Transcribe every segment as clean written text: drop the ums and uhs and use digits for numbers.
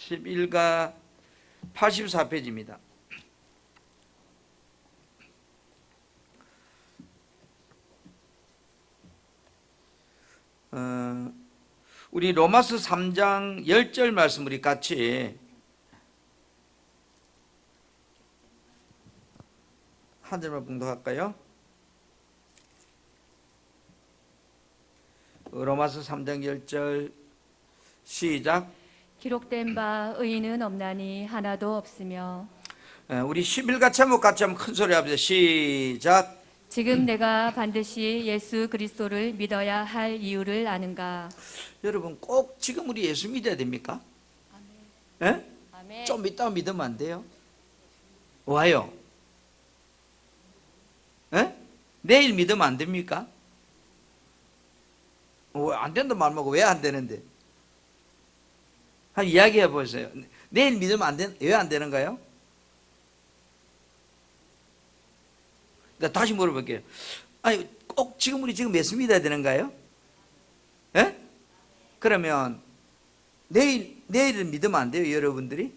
11가 84페이지입니다. 우리 로마서 3장 10절 말씀 우리 같이 한 절만 봉독할까요? 로마서 3장 10절 시작. 기록된 바 의인은 없나니 하나도 없으며. 우리 11가 제목 같이 한번 큰 소리 합시다. 시작. 지금 내가 반드시 예수 그리스도를 믿어야 할 이유를 아는가. 여러분 꼭 지금 우리 예수 믿어야 됩니까? 예? 아멘. 좀 이따 믿으면 안 돼요? 와요. 예? 내일 믿으면 안 됩니까? 안 된다 말하고 왜 안 되는데? 한 이야기해 보세요. 내일 믿으면 안 된, 왜 안 되는가요? 그러니까 다시 물어볼게요. 아니, 꼭 지금 우리 지금 예수 믿어야 되는가요? 예? 그러면 내일은 믿으면 안 돼요, 여러분들이?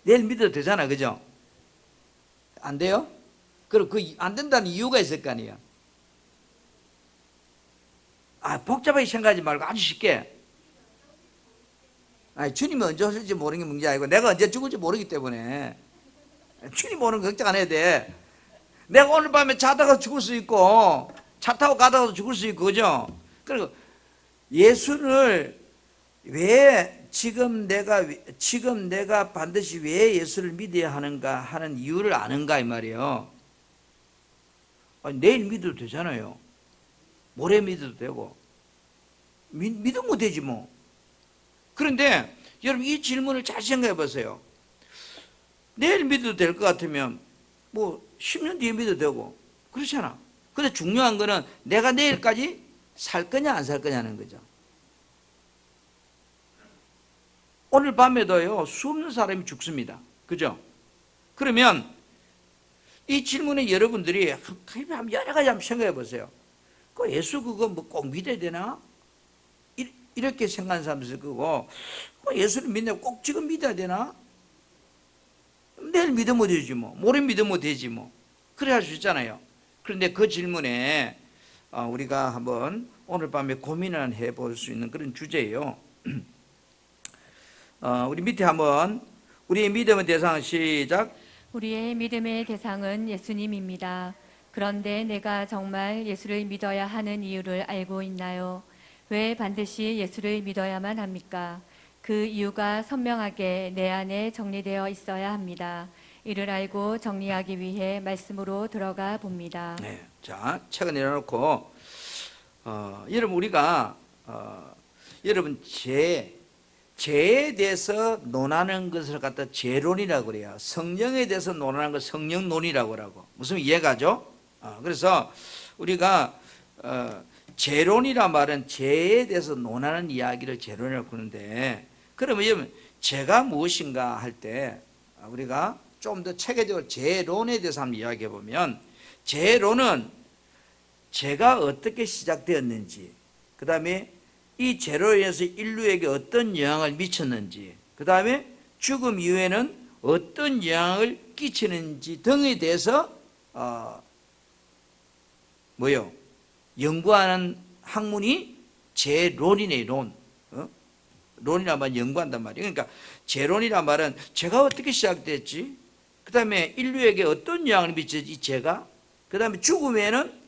내일 믿어도 되잖아, 그죠? 안 돼요? 그럼 그 안 된다는 이유가 있을 거 아니에요? 복잡하게 생각하지 말고 아주 쉽게. 주님이 언제 오실지 모르는 게 문제 아니고 내가 언제 죽을지 모르기 때문에 주님 오는 거 걱정 안 해야 돼. 내가 오늘 밤에 자다가 죽을 수 있고 차 타고 가다가도 죽을 수 있고, 그죠? 그리고 예수를 왜 지금 내가 반드시 왜 예수를 믿어야 하는가 하는 이유를 아는가 이 말이에요. 내일 믿어도 되잖아요. 모레 믿어도 되고 믿으면 되지 뭐. 그런데 여러분 이 질문을 잘 생각해 보세요. 내일 믿어도 될 것 같으면 뭐 10년 뒤에 믿어도 되고 그렇잖아. 근데 중요한 거는 내가 내일까지 살 거냐 안 살 거냐는 거죠. 오늘 밤에도요 수없는 사람이 죽습니다. 그죠? 그러면 이 질문에 여러분들이 여러 가지 한번 생각해 보세요. 예수 그거 뭐 꼭 믿어야 되나? 이렇게 생각하는 사람도 있을 거고, 예수를 믿는다고 꼭 지금 믿어야 되나? 내일 믿으면 되지 뭐, 모레 믿으면 되지 뭐, 그래 할 수 있잖아요. 그런데 그 질문에 우리가 한번 오늘 밤에 고민을 해볼 수 있는 그런 주제예요. 우리 밑에 한번 우리의 믿음의 대상 시작. 우리의 믿음의 대상은 예수님입니다. 그런데 내가 정말 예수를 믿어야 하는 이유를 알고 있나요? 왜 반드시 예수를 믿어야만 합니까? 그 이유가 선명하게 내 안에 정리되어 있어야 합니다. 이를 알고 정리하기 위해 말씀으로 들어가 봅니다. 네, 자, 책을 내려놓고 여러분 우리가 여러분 죄에 대해서 논하는 것을 갖다 죄론이라고 그래요. 성령에 대해서 논하는 걸 성령론이라고 하고. 무슨 이해가죠? 그래서 우리가 죄론이란 말은 죄에 대해서 논하는 이야기를 죄론이라고 하는데, 그러면 여러분 죄가 무엇인가 할 때 우리가 좀 더 체계적으로 죄론에 대해서 한번 이야기해 보면, 죄론은 죄가 어떻게 시작되었는지, 그 다음에 이 죄로 인해서 인류에게 어떤 영향을 미쳤는지, 그 다음에 죽음 이후에는 어떤 영향을 끼치는지 등에 대해서 연구하는 학문이 죄론이네, 론. 론이란 말은 연구한단 말이에요. 그러니까 죄론이란 말은 죄가 어떻게 시작됐지, 그 다음에 인류에게 어떤 영향을 미쳤지, 이 죄가, 그 다음에 죽음에는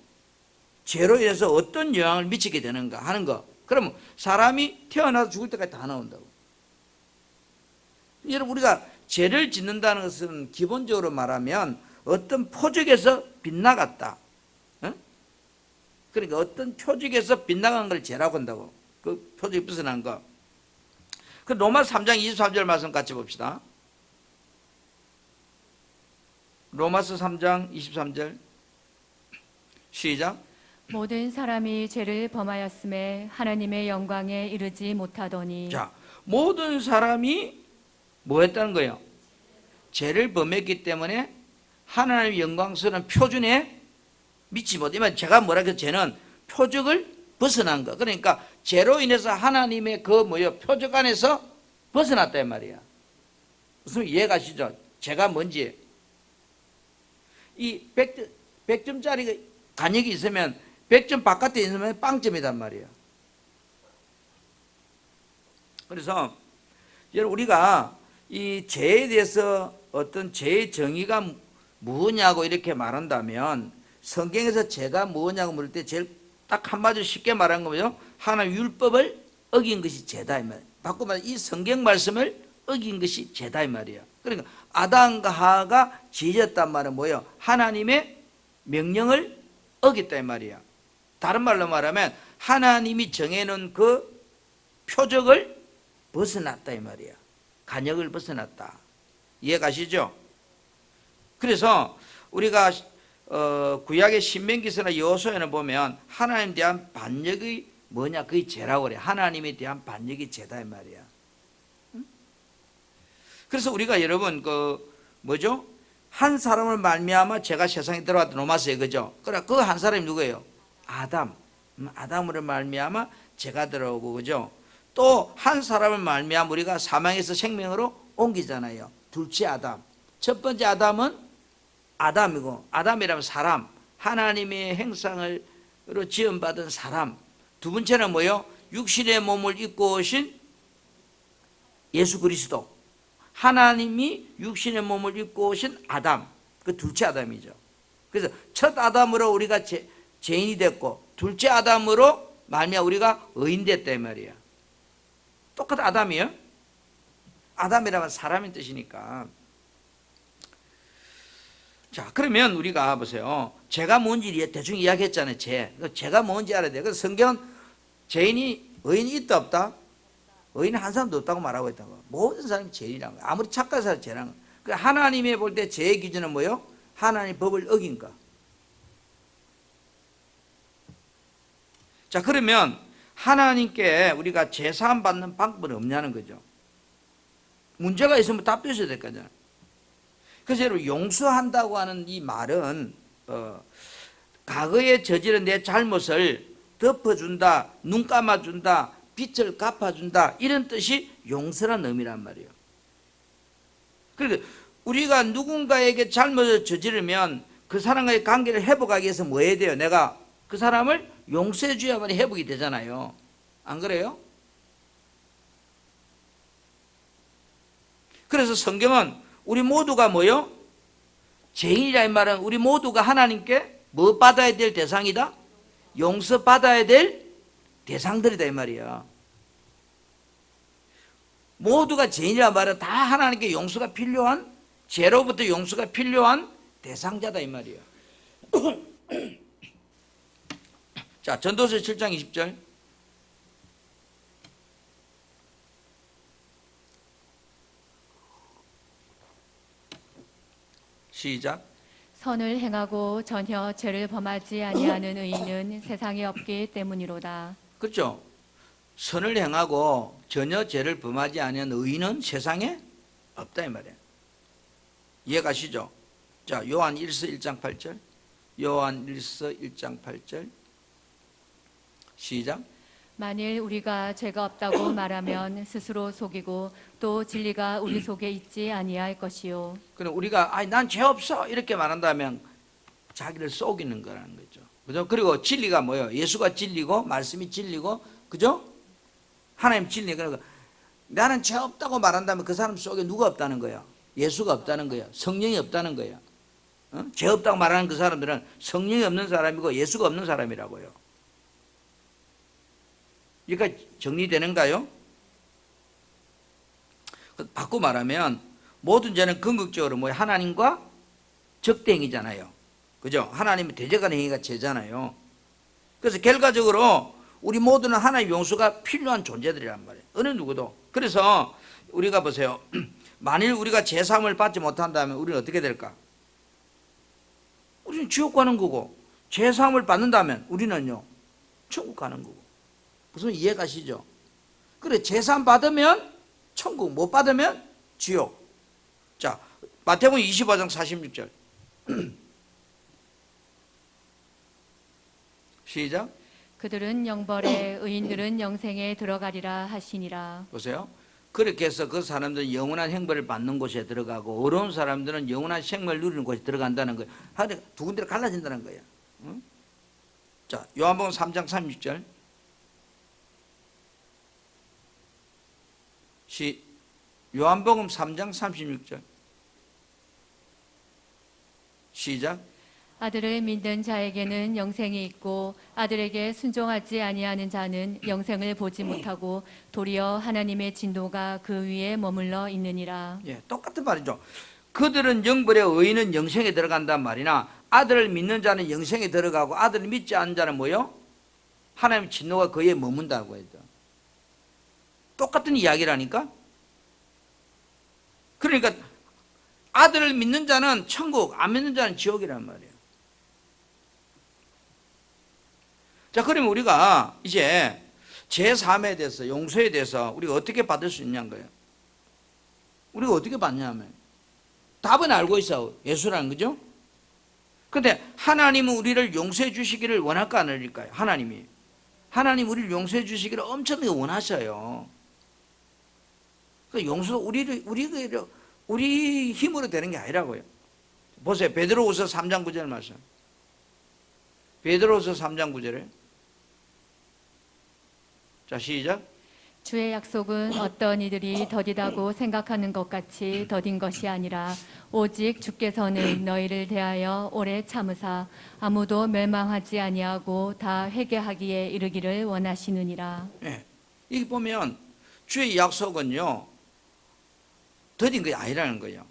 죄로 인해서 어떤 영향을 미치게 되는가 하는 거. 그러면 사람이 태어나서 죽을 때까지 다 나온다고. 여러분 우리가 죄를 짓는다는 것은 기본적으로 말하면 어떤 표적에서 빗나갔다. 그러니까 어떤 표적에서 빗나간 걸 죄라고 한다고. 그 표적이 벗어난 거. 그 로마서 3장 23절 말씀 같이 봅시다. 로마서 3장 23절 시작. 모든 사람이 죄를 범하였음에 하나님의 영광에 이르지 못하더니. 자, 모든 사람이 뭐 했다는 거예요? 죄를 범했기 때문에 하나님의 영광스러운 표준에 미치지 못해. 제가 뭐라 그래서 죄는 표적을 벗어난 거. 그러니까 죄로 인해서 하나님의 그 표적 안에서 벗어났단 말이야. 무슨 이해가시죠? 죄가 뭔지. 이 100점짜리 간역이 있으면 100점 바깥에 있으면 빵점이단 말이야. 그래서 여러분, 우리가 이 죄에 대해서 어떤 죄의 정의가 무엇냐고 이렇게 말한다면, 성경에서 죄가 무엇냐고 물을 때 제일 딱 한마디로 쉽게 말한 거죠. 하나님 율법을 어긴 것이 죄다 이 말이야. 바꿔 말해 이 성경 말씀을 어긴 것이 죄다 이 말이야. 그러니까 아담과 하와가 죄졌단 말은 뭐예요? 하나님의 명령을 어겼다 이 말이야. 다른 말로 말하면 하나님이 정해놓은 그 표적을 벗어났다 이 말이야. 간역을 벗어났다. 이해가시죠? 그래서 우리가 구약의 신명기서나 여호수아에는 보면 하나님에 대한 반역이 뭐냐? 그게 죄라고 그래. 하나님에 대한 반역이 죄다 이 말이야. 응? 그래서 우리가 여러분 한 사람을 말미암아 죄가 세상에 들어왔다 노마스에 그죠? 그래 그 한 사람이 누구예요? 아담. 아담으로 말미암아 죄가 들어오고 그죠? 또 한 사람을 말미암아 우리가 사망에서 생명으로 옮기잖아요. 둘째 아담. 첫 번째 아담은 아담이고, 아담이라면 사람, 하나님의 형상으로 지음받은 사람. 두 번째는 뭐요? 육신의 몸을 입고 오신 예수 그리스도. 하나님이 육신의 몸을 입고 오신 아담. 그 둘째 아담이죠. 그래서 첫 아담으로 우리가 죄인이 됐고, 둘째 아담으로 말미암아 우리가 의인 됐다 이 말이야. 똑같은 아담이에요. 아담이라면 사람의 뜻이니까. 자, 그러면 우리가 보세요. 죄가 뭔지 대충 이야기했잖아요. 죄가 뭔지 알아야 돼요. 그래서 성경은 죄인이 의인이 있다 없다? 의인은 한 사람도 없다고 말하고 있다고. 모든 사람이 죄인이라는 거예요. 아무리 착한 사람이 죄라는 거예요. 그러니까 하나님이 볼 때 죄의 기준은 뭐예요? 하나님 법을 어긴 거. 자, 그러면 하나님께 우리가 죄 사함 받는 방법은 없냐는 거죠. 문제가 있으면 답변해야 될 거잖아요. 그래서 여러분, 용서한다고 하는 이 말은 과거에 저지른 내 잘못을 덮어준다, 눈 감아준다, 빚을 갚아준다, 이런 뜻이 용서라는 의미란 말이에요. 그러니까 우리가 누군가에게 잘못을 저지르면 그 사람과의 관계를 회복하기 위해서 뭐 해야 돼요? 내가 그 사람을 용서해 줘야만 회복이 되잖아요. 안 그래요? 그래서 성경은 우리 모두가 뭐요? 죄인이라는 말은 우리 모두가 하나님께 뭐 받아야 될 대상이다? 용서 받아야 될 대상들이다 이 말이야. 모두가 죄인이라는 말은 다 하나님께 용서가 필요한, 죄로부터 용서가 필요한 대상자다 이 말이야. 자, 전도서 7장 20절. 시작. 선을 행하고 전혀 죄를 범하지 아니하는 의인은 세상에 없기 때문이로다. 그렇죠. 선을 행하고 전혀 죄를 범하지 아니하는 의인은 세상에 없다 이 말이에요. 이해가시죠? 자, 요한 1서 1장 8절. 요한 1서 1장 8절. 시작. 만일 우리가 죄가 없다고 말하면 스스로 속이고 또 진리가 우리 속에 있지 아니할 것이요. 그럼 우리가 난 죄 없어 이렇게 말한다면 자기를 속이는 거라는 거죠. 그죠? 그리고 진리가 뭐예요? 예수가 진리고 말씀이 진리고, 그죠? 하나님 진리. 그러니까 나는 죄 없다고 말한다면 그 사람 속에 누가 없다는 거예요? 예수가 없다는 거예요. 성령이 없다는 거예요. 죄 없다고 말하는 그 사람들은 성령이 없는 사람이고 예수가 없는 사람이라고요. 그러니까 정리되는가요? 바꿔 말하면 모든 죄는 궁극적으로 뭐예요? 하나님과 적대행위잖아요. 그죠? 하나님의 대적하는 행위가 죄잖아요. 그래서 결과적으로 우리 모두는 하나님의 용서가 필요한 존재들이란 말이에요. 어느 누구도. 그래서 우리가 보세요. 만일 우리가 죄사함을 받지 못한다면 우리는 어떻게 될까? 우리는 지옥 가는 거고, 죄사함을 받는다면 우리는요 천국 가는 거고. 무슨 이해가시죠? 그래, 죄사함 받으면 천국, 못 받으면 지옥. 자, 마태복음 25장 46절. 시작. 그들은 영벌에 의인들은 영생에 들어가리라 하시니라. 보세요. 그렇게 해서 그 사람들은 영원한 형벌을 받는 곳에 들어가고 어려운 사람들은 영원한 생명을 누리는 곳에 들어간다는 거예요. 하여튼 두 군데로 갈라진다는 거예요. 응? 자, 요한복음 3장 36절. 요한복음 3장 36절. 시작. 아들을 믿는 자에게는 영생이 있고 아들에게 순종하지 아니하는 자는 영생을 보지 못하고 도리어 하나님의 진노가 그 위에 머물러 있느니라. 예, 똑같은 말이죠. 그들은 영벌에 의인은 영생에 들어간단 말이나 아들을 믿는 자는 영생에 들어가고 아들을 믿지 않는 자는 뭐요? 하나님의 진노가 그에 머문다고 했죠. 똑같은 이야기라니까. 그러니까 아들을 믿는 자는 천국, 안 믿는 자는 지옥이란 말이에요. 자, 그러면 우리가 이제 제3에 대해서, 용서에 대해서 우리가 어떻게 받을 수 있냐는 거예요. 우리가 어떻게 받냐면 답은 알고 있어. 예수라는 거죠. 그런데 하나님은 우리를 용서해 주시기를 원할까 안 원할까요? 하나님 우리를 용서해 주시기를 엄청나게 원하셔요. 그 용서 우리 힘으로 되는 게 아니라고요. 보세요. 베드로후서 3장 9절 말씀. 베드로후서 3장 9절에 자, 시작. 주의 약속은 어떤 이들이 더디다고 생각하는 것 같이 더딘 것이 아니라 오직 주께서는 너희를 대하여 오래 참으사 아무도 멸망하지 아니하고 다 회개하기에 이르기를 원하시느니라. 네. 여기 보면 주의 약속은요 더딘 게 아니라는 거예요.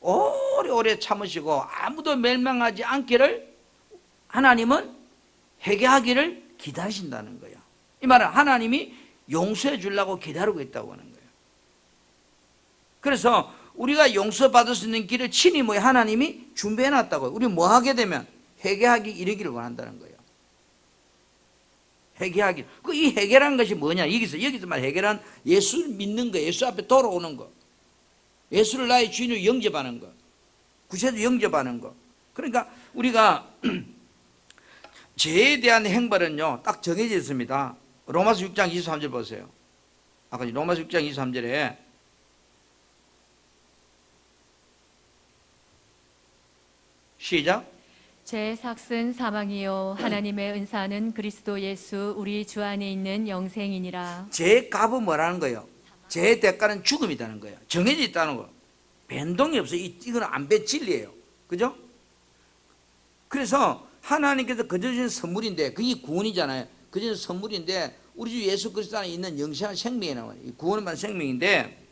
오래오래 참으시고 아무도 멸망하지 않기를 하나님은 회개하기를 기다리신다는 거예요. 이 말은 하나님이 용서해 주려고 기다리고 있다고 하는 거예요. 그래서 우리가 용서받을 수 있는 길을 친히 뭐 하나님이 준비해 놨다고요. 우리 뭐 하게 되면 회개하기 이르기를 원한다는 거예요. 회개하기. 이 회개라는 것이 뭐냐? 여기서 말 회개란 예수를 믿는 거, 예수 앞에 돌아오는 거, 예수를 나의 주인으로 영접하는 거, 구세주 영접하는 거. 그러니까 우리가 죄에 대한 행벌은요 딱 정해져 있습니다. 로마서 6장 23절 보세요. 아까 로마서 6장 23절에 시작. 제 삭은 사망이요 하나님의 은사는 그리스도 예수 우리 주 안에 있는 영생이니라. 죄의 값은 뭐라는 거예요? 죄의 대가는 죽음이라는 거예요. 정해져 있다는 거. 변동이 없어요. 이건 안 된 진리예요. 그죠? 그래서 하나님께서 거저 주신 선물인데 그게 구원이잖아요. 그저 선물인데 우리 주 예수 그리스도 안에 있는 영생한 생명이 나와요. 구원을 받은 생명인데,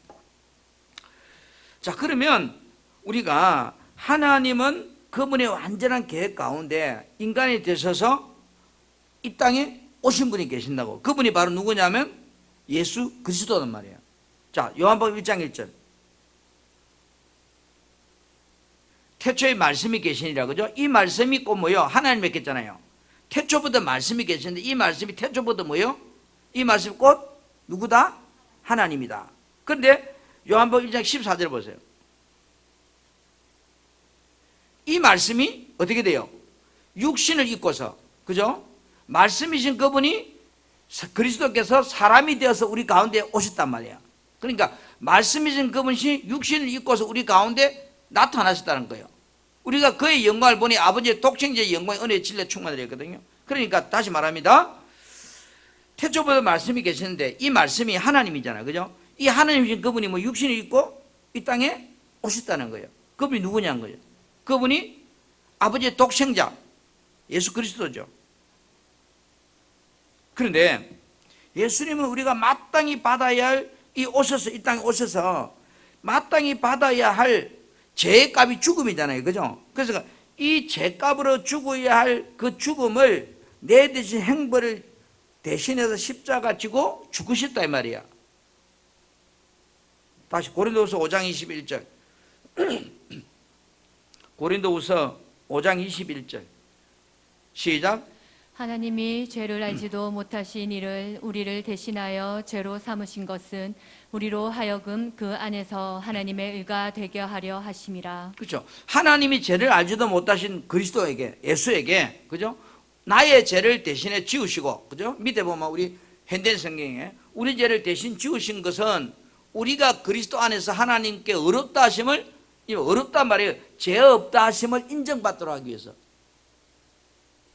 자, 그러면 우리가 하나님은 그분의 완전한 계획 가운데 인간이 되셔서 이 땅에 오신 분이 계신다고. 그분이 바로 누구냐면 예수 그리스도란 말이에요. 자, 요한복음 1장 1절. 태초에 말씀이 계시니라, 그죠? 이 말씀이 꼭 뭐요? 하나님 맺겠잖아요. 태초부터 말씀이 계시는데 이 말씀이 태초부터 뭐요? 이 말씀이 곧 누구다? 하나님이다. 그런데 요한복음 1장 14절 보세요. 이 말씀이 어떻게 돼요? 육신을 입고서, 그죠? 말씀이신 그분이 그리스도께서 사람이 되어서 우리 가운데 오셨단 말이에요. 그러니까 말씀이신 그분이 육신을 입고서 우리 가운데 나타나셨다는 거예요. 우리가 그의 영광을 보니 아버지의 독생자의 영광의 은혜의 진리에 충만하였거든요. 그러니까 다시 말합니다. 태초부터 말씀이 계시는데 이 말씀이 하나님이잖아요. 그죠? 이 하나님이신 그분이 뭐 육신을 입고 이 땅에 오셨다는 거예요. 그분이 누구냐는 거예요. 그분이 아버지의 독생자 예수 그리스도죠. 그런데 예수님은 우리가 마땅히 받아야 할 이 땅에 오셔서 마땅히 받아야 할 죄의 값이 죽음이잖아요. 그죠? 그래서 이 죄값으로 죽어야 할 그 죽음을 내 대신 행벌을 대신해서 십자가 지고 죽으셨다 이 말이야. 다시 고린도후서 5장 21절. 고린도후서 5장 21절. 시작. 하나님이 죄를 알지도 못하신 이를 우리를 대신하여 죄로 삼으신 것은 우리로 하여금 그 안에서 하나님의 의가 되게 하려 하심이라. 그렇죠. 하나님이 죄를 알지도 못하신 그리스도에게, 예수에게, 그죠? 나의 죄를 대신에 지우시고, 그죠? 밑에 보면 우리 현대 성경에 우리 죄를 대신 지우신 것은 우리가 그리스도 안에서 하나님께 어렵다 하심을, 이 어렵단 말이에요. 죄 없다 하심을 인정받도록 하기 위해서.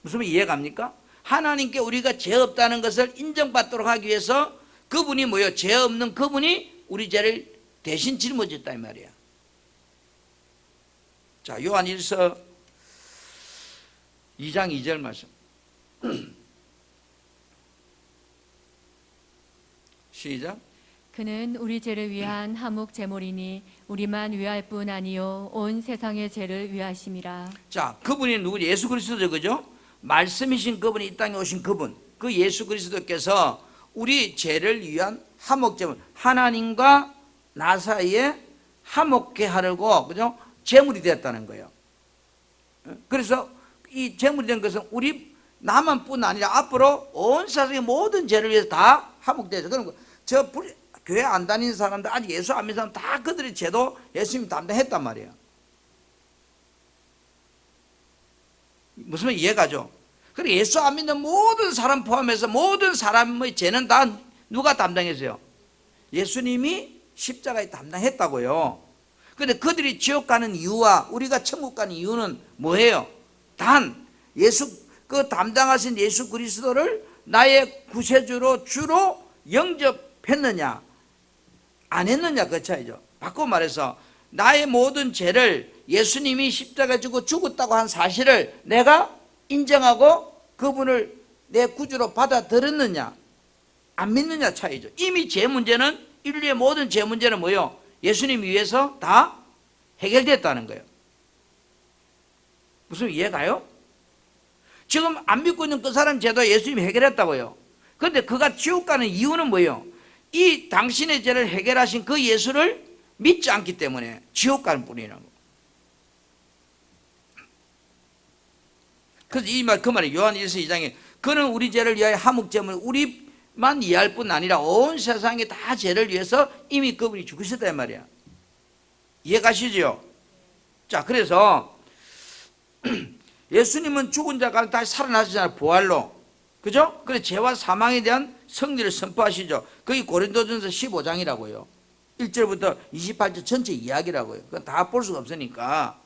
무슨 말 이해갑니까? 하나님께 우리가 죄 없다는 것을 인정받도록 하기 위해서 그분이 뭐예요? 죄 없는 그분이 우리 죄를 대신 짊어졌다 이 말이야. 자, 요한일서 2장 2절 말씀. 시작. 그는 우리 죄를 위한 화목 제물이니 우리만 위할 뿐 아니요 온 세상의 죄를 위하심이라. 자, 그분이 누구? 예수 그리스도죠, 그죠? 말씀이신 그분이 이 땅에 오신 그분, 그 예수 그리스도께서 우리 죄를 위한 화목 제물, 하나님과 나 사이에 화목케 하려고, 그죠? 제물이 되었다는 거예요. 그래서 이 제물이 된 것은 우리 나만 뿐 아니라 앞으로 온 세상의 모든 죄를 위해서 다 화목되죠. 그럼 저 교회 안 다니는 사람들, 아직 예수 안 믿는 사람 다 그들의 죄도 예수님이 담당했단 말이에요. 무슨 말 이해가죠? 그리고 예수 안 믿는 모든 사람 포함해서 모든 사람의 죄는 다 누가 담당했어요? 예수님이 십자가에 담당했다고요. 그런데 그들이 지옥 가는 이유와 우리가 천국 가는 이유는 뭐예요? 단 그 담당하신 예수 그리스도를 나의 구세주로 주로 영접했느냐 안 했느냐 그 차이죠. 바꿔 말해서 나의 모든 죄를 예수님이 십자가에 지고 죽었다고 한 사실을 내가 인정하고 그분을 내 구주로 받아들였느냐 안 믿느냐 차이죠. 이미 죄 문제는, 인류의 모든 죄 문제는 뭐예요? 예수님 위해서 다 해결됐다는 거예요. 무슨 이해가요? 지금 안 믿고 있는 그 사람 죄도 예수님이 해결했다고요. 그런데 그가 지옥 가는 이유는 뭐예요? 이 당신의 죄를 해결하신 그 예수를 믿지 않기 때문에 지옥 가는 뿐이라고. 그래서 이 말, 그 말이 요한 1서 2장에 그는 우리 죄를 위하여 화목제물, 우리만 이해할 뿐 아니라 온 세상에 다 죄를 위해서 이미 그분이 죽으셨단 말이야. 이해 가시죠? 자, 그래서 예수님은 죽은 자가 다시 살아나시잖아요. 부활로. 그죠? 그래서 죄와 사망에 대한 승리를 선포하시죠. 그게 고린도전서 15장이라고요. 1절부터 28절 전체 이야기라고요. 그건 다 볼 수가 없으니까.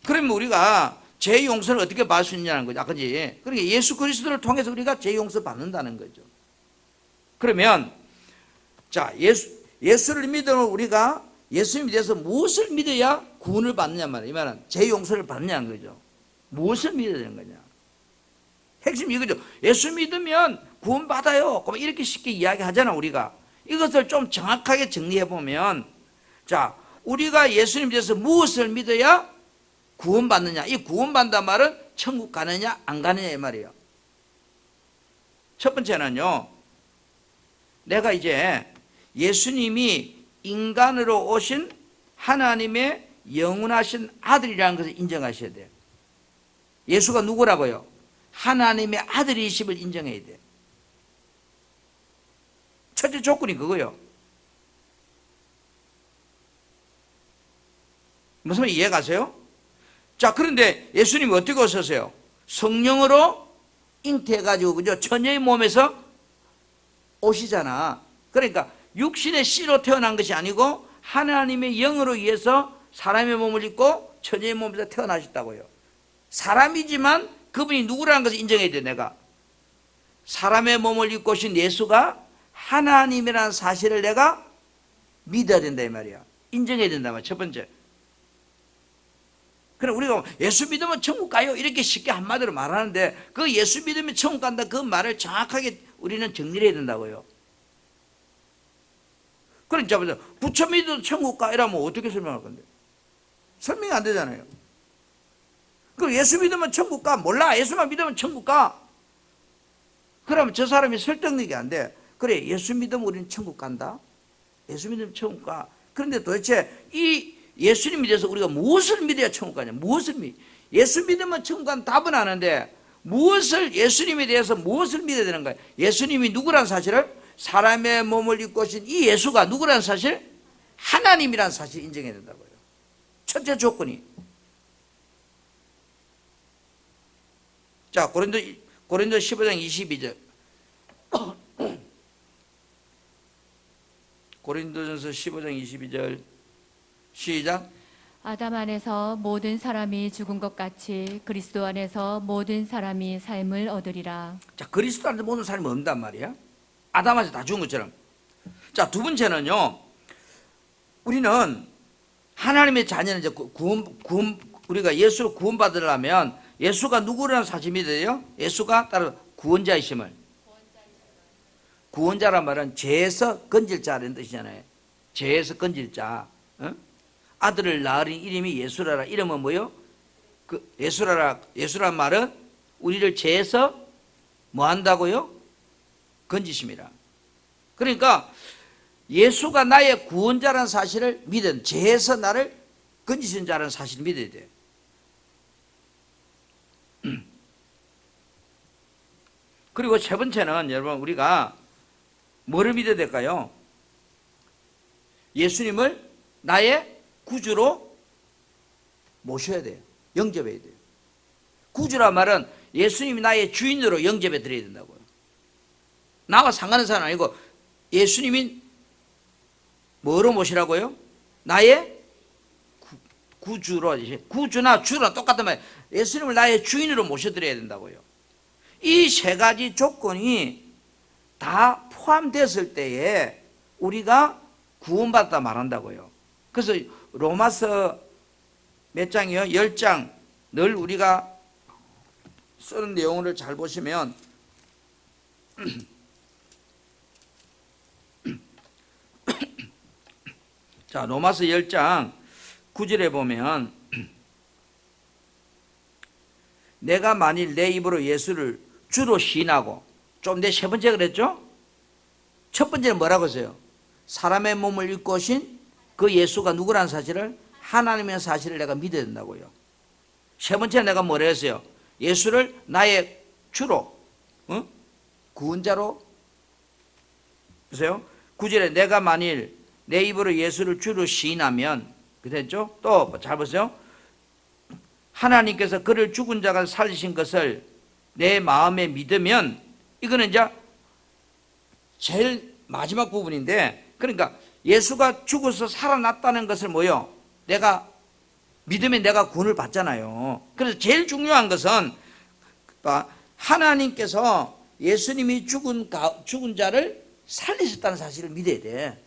그러면 우리가 죄 용서를 어떻게 받을 수 있냐는 거죠. 그지? 그러니까 예수 그리스도를 통해서 우리가 죄 용서 받는다는 거죠. 그러면 자, 예수를 믿으면 우리가 예수님에 대해서 무엇을 믿어야 구원을 받느냐 말이에요. 이 말은 죄 용서를 받느냐는 거죠. 무엇을 믿어야 되는 거냐. 핵심이 이거죠. 예수 믿으면 구원 받아요. 이렇게 쉽게 이야기하잖아 우리가. 이것을 좀 정확하게 정리해 보면, 자, 우리가 예수님에 대해서 무엇을 믿어야 구원 받느냐. 이 구원 받는단 말은 천국 가느냐 안 가느냐 이 말이에요. 첫 번째는요, 내가 이제 예수님이 인간으로 오신 하나님의 영원하신 아들이라는 것을 인정하셔야 돼요. 예수가 누구라고요? 하나님의 아들이심을 인정해야 돼요. 첫째 조건이 그거예요. 무슨 말 이해 가세요? 자, 그런데 예수님이 어떻게 오셨어요? 성령으로 잉태해가지고, 그죠? 처녀의 몸에서 오시잖아. 그러니까 육신의 씨로 태어난 것이 아니고 하나님의 영으로 의해서 사람의 몸을 입고 처녀의 몸에서 태어나셨다고요. 사람이지만 그분이 누구라는 것을 인정해야 돼. 내가 사람의 몸을 입고 오신 예수가 하나님이라는 사실을 내가 믿어야 된다 이 말이야. 인정해야 된다 말이야. 첫 번째. 그럼 우리가 예수 믿으면 천국 가요 이렇게 쉽게 한마디로 말하는데, 그 예수 믿으면 천국 간다 그 말을 정확하게 우리는 정리를 해야 된다고요. 그러니까 부처 믿어도 천국 가 이러면 어떻게 설명할 건데? 설명이 안 되잖아요. 그럼 예수 믿으면 천국 가? 몰라. 예수만 믿으면 천국 가. 그러면 저 사람이 설득력이 안 돼. 그래, 예수 믿으면 우리는 천국 간다. 예수 믿으면 천국 가. 그런데 도대체 이 예수님에 대해서 우리가 무엇을 믿어야 천국 가냐? 무엇을 예수 믿으면 천국 가는 답은 아는데 무엇을, 예수님에 대해서 무엇을 믿어야 되는 거야? 예수님이 누구라는 사실을, 사람의 몸을 입고 오신 이 예수가 누구라는 사실? 하나님이라는 사실을 인정해야 된다고요. 첫째 조건이. 자, 고린도 15장 22절. 고린도전서 15장 22절 시작. 아담 안에서 모든 사람이 죽은 것 같이 그리스도 안에서 모든 사람이 삶을 얻으리라. 자, 그리스도 안에서 모든 사람이 없단 말이야. 아담 안에서 다 죽은 것처럼. 자, 두 번째는요. 우리는 하나님의 자녀는 이제 우리가 예수로 구원받으려면 예수가 누구라는 사실 믿어야 돼요? 예수가 따로 구원자이심을. 구원자란 말은 죄에서 건질 자라는 뜻이잖아요. 죄에서 건질 자. 어? 아들을 낳으린 이름이 예수라라. 이름은 뭐요? 그 예수란 말은 우리를 죄에서 뭐 한다고요? 건지심이라. 그러니까 예수가 나의 구원자라는 사실을 믿은, 죄에서 나를 건지신 자라는 사실을 믿어야 돼요. 그리고 세 번째는 여러분, 우리가 뭐를 믿어야 될까요? 예수님을 나의 구주로 모셔야 돼요. 영접해야 돼요. 구주란 말은 예수님이 나의 주인으로 영접해 드려야 된다고요. 나와 상관없는 사람은 아니고 예수님이 뭐로 모시라고요? 나의 구주로. 구주나 주나 똑같은 말이에요. 예수님을 나의 주인으로 모셔드려야 된다고요. 이 세 가지 조건이 다 포함됐을 때에 우리가 구원받다 말한다고요. 그래서 로마서 몇 장이요? 10장 늘 우리가 쓰는 내용을 잘 보시면 자, 로마서 10장 9절에 보면 내가 만일 내 입으로 예수를 주로 시인하고, 좀 내 세 번째 그랬죠? 첫 번째는 뭐라고 했어요? 사람의 몸을 입고 오신 그 예수가 누구라는 사실을, 하나님의 사실을 내가 믿어야 된다고요. 세 번째는 내가 뭐라 했어요? 예수를 나의 주로, 구원자로. 보세요. 9절에 내가 만일 내 입으로 예수를 주로 시인하면, 그랬죠? 또 잘 보세요. 하나님께서 그를 죽은 자가 살리신 것을 내 마음에 믿으면, 이거는 이제 제일 마지막 부분인데, 그러니까 예수가 죽어서 살아났다는 것을 뭐요? 내가 믿으면 내가 구원을 받잖아요. 그래서 제일 중요한 것은 하나님께서 예수님이 죽은 자를 살리셨다는 사실을 믿어야 돼.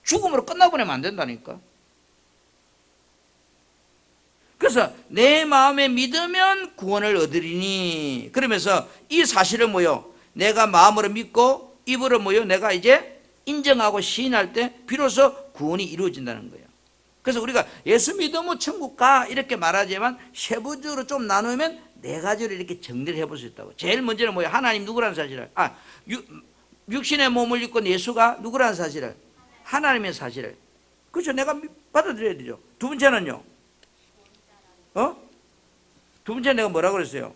죽음으로 끝나보내면 안 된다니까. 그래서 내 마음에 믿으면 구원을 얻으리니, 그러면서 이 사실을 뭐요? 내가 마음으로 믿고 입으로 뭐요? 내가 이제 인정하고 시인할 때 비로소 구원이 이루어진다는 거예요. 그래서 우리가 예수 믿으면 천국 가 이렇게 말하지만 세부적으로 좀 나누면 네 가지로 이렇게 정리를 해볼 수 있다고. 제일 먼저는 뭐예요? 하나님 누구라는 사실을, 육신의 몸을 입고 예수가 누구라는 사실을, 하나님의 사실을. 그렇죠. 내가 받아들여야 되죠. 두 번째는요. 두 번째 내가 뭐라고 그랬어요?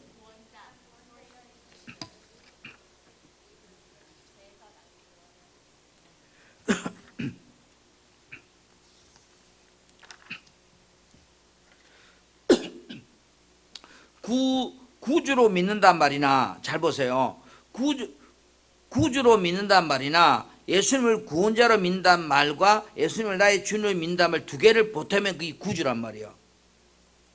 구주로 믿는단 말이나, 잘 보세요. 구주로 믿는단 말이나 예수님을 구원자로 믿는단 말과 예수님을 나의 주님으로 믿는단 말 두 개를 보태면 그게 구주란 말이에요.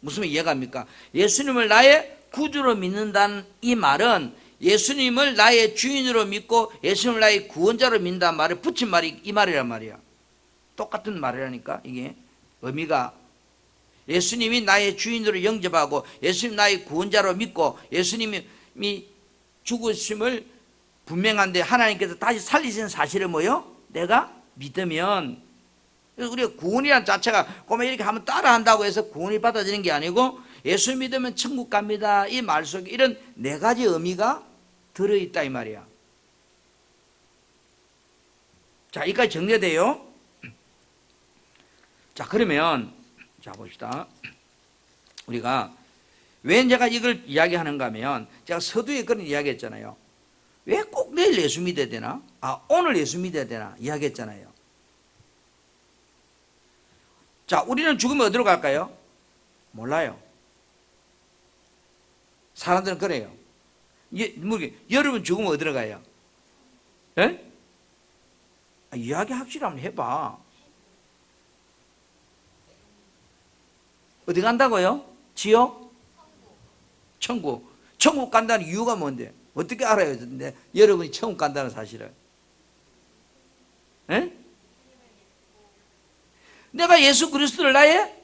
무슨 말 이해갑니까? 예수님을 나의 구주로 믿는다는 이 말은 예수님을 나의 주인으로 믿고 예수님을 나의 구원자로 믿는다는 말을 붙인 말이 이 말이란 말이야. 똑같은 말이라니까. 이게 의미가, 예수님이 나의 주인으로 영접하고 예수님 나의 구원자로 믿고 예수님이 죽으심을 분명한데 하나님께서 다시 살리신 사실을 뭐요? 내가 믿으면, 그래서 우리가 구원이라는 자체가 꼬마 이렇게 하면 따라한다고 해서 구원이 받아지는 게 아니고 예수 믿으면 천국 갑니다. 이 말 속에 이런 네 가지 의미가 들어있다 이 말이야. 자, 여기까지 정리돼요. 자, 그러면 자 봅시다. 우리가 왜 제가 이걸 이야기하는가 하면, 제가 서두에 그런 이야기했잖아요. 왜 꼭 내일 예수 믿어야 되나? 오늘 예수 믿어야 되나? 이야기했잖아요. 자, 우리는 죽으면 어디로 갈까요? 몰라요. 사람들은 그래요. 여러분 죽으면 어디로 가요? 예? 이야기 확실하면 해봐. 어디 간다고요? 지옥? 천국. 천국 간다는 이유가 뭔데? 어떻게 알아요? 근데 여러분이 천국 간다는 사실을. 에? 내가 예수 그리스도를 나의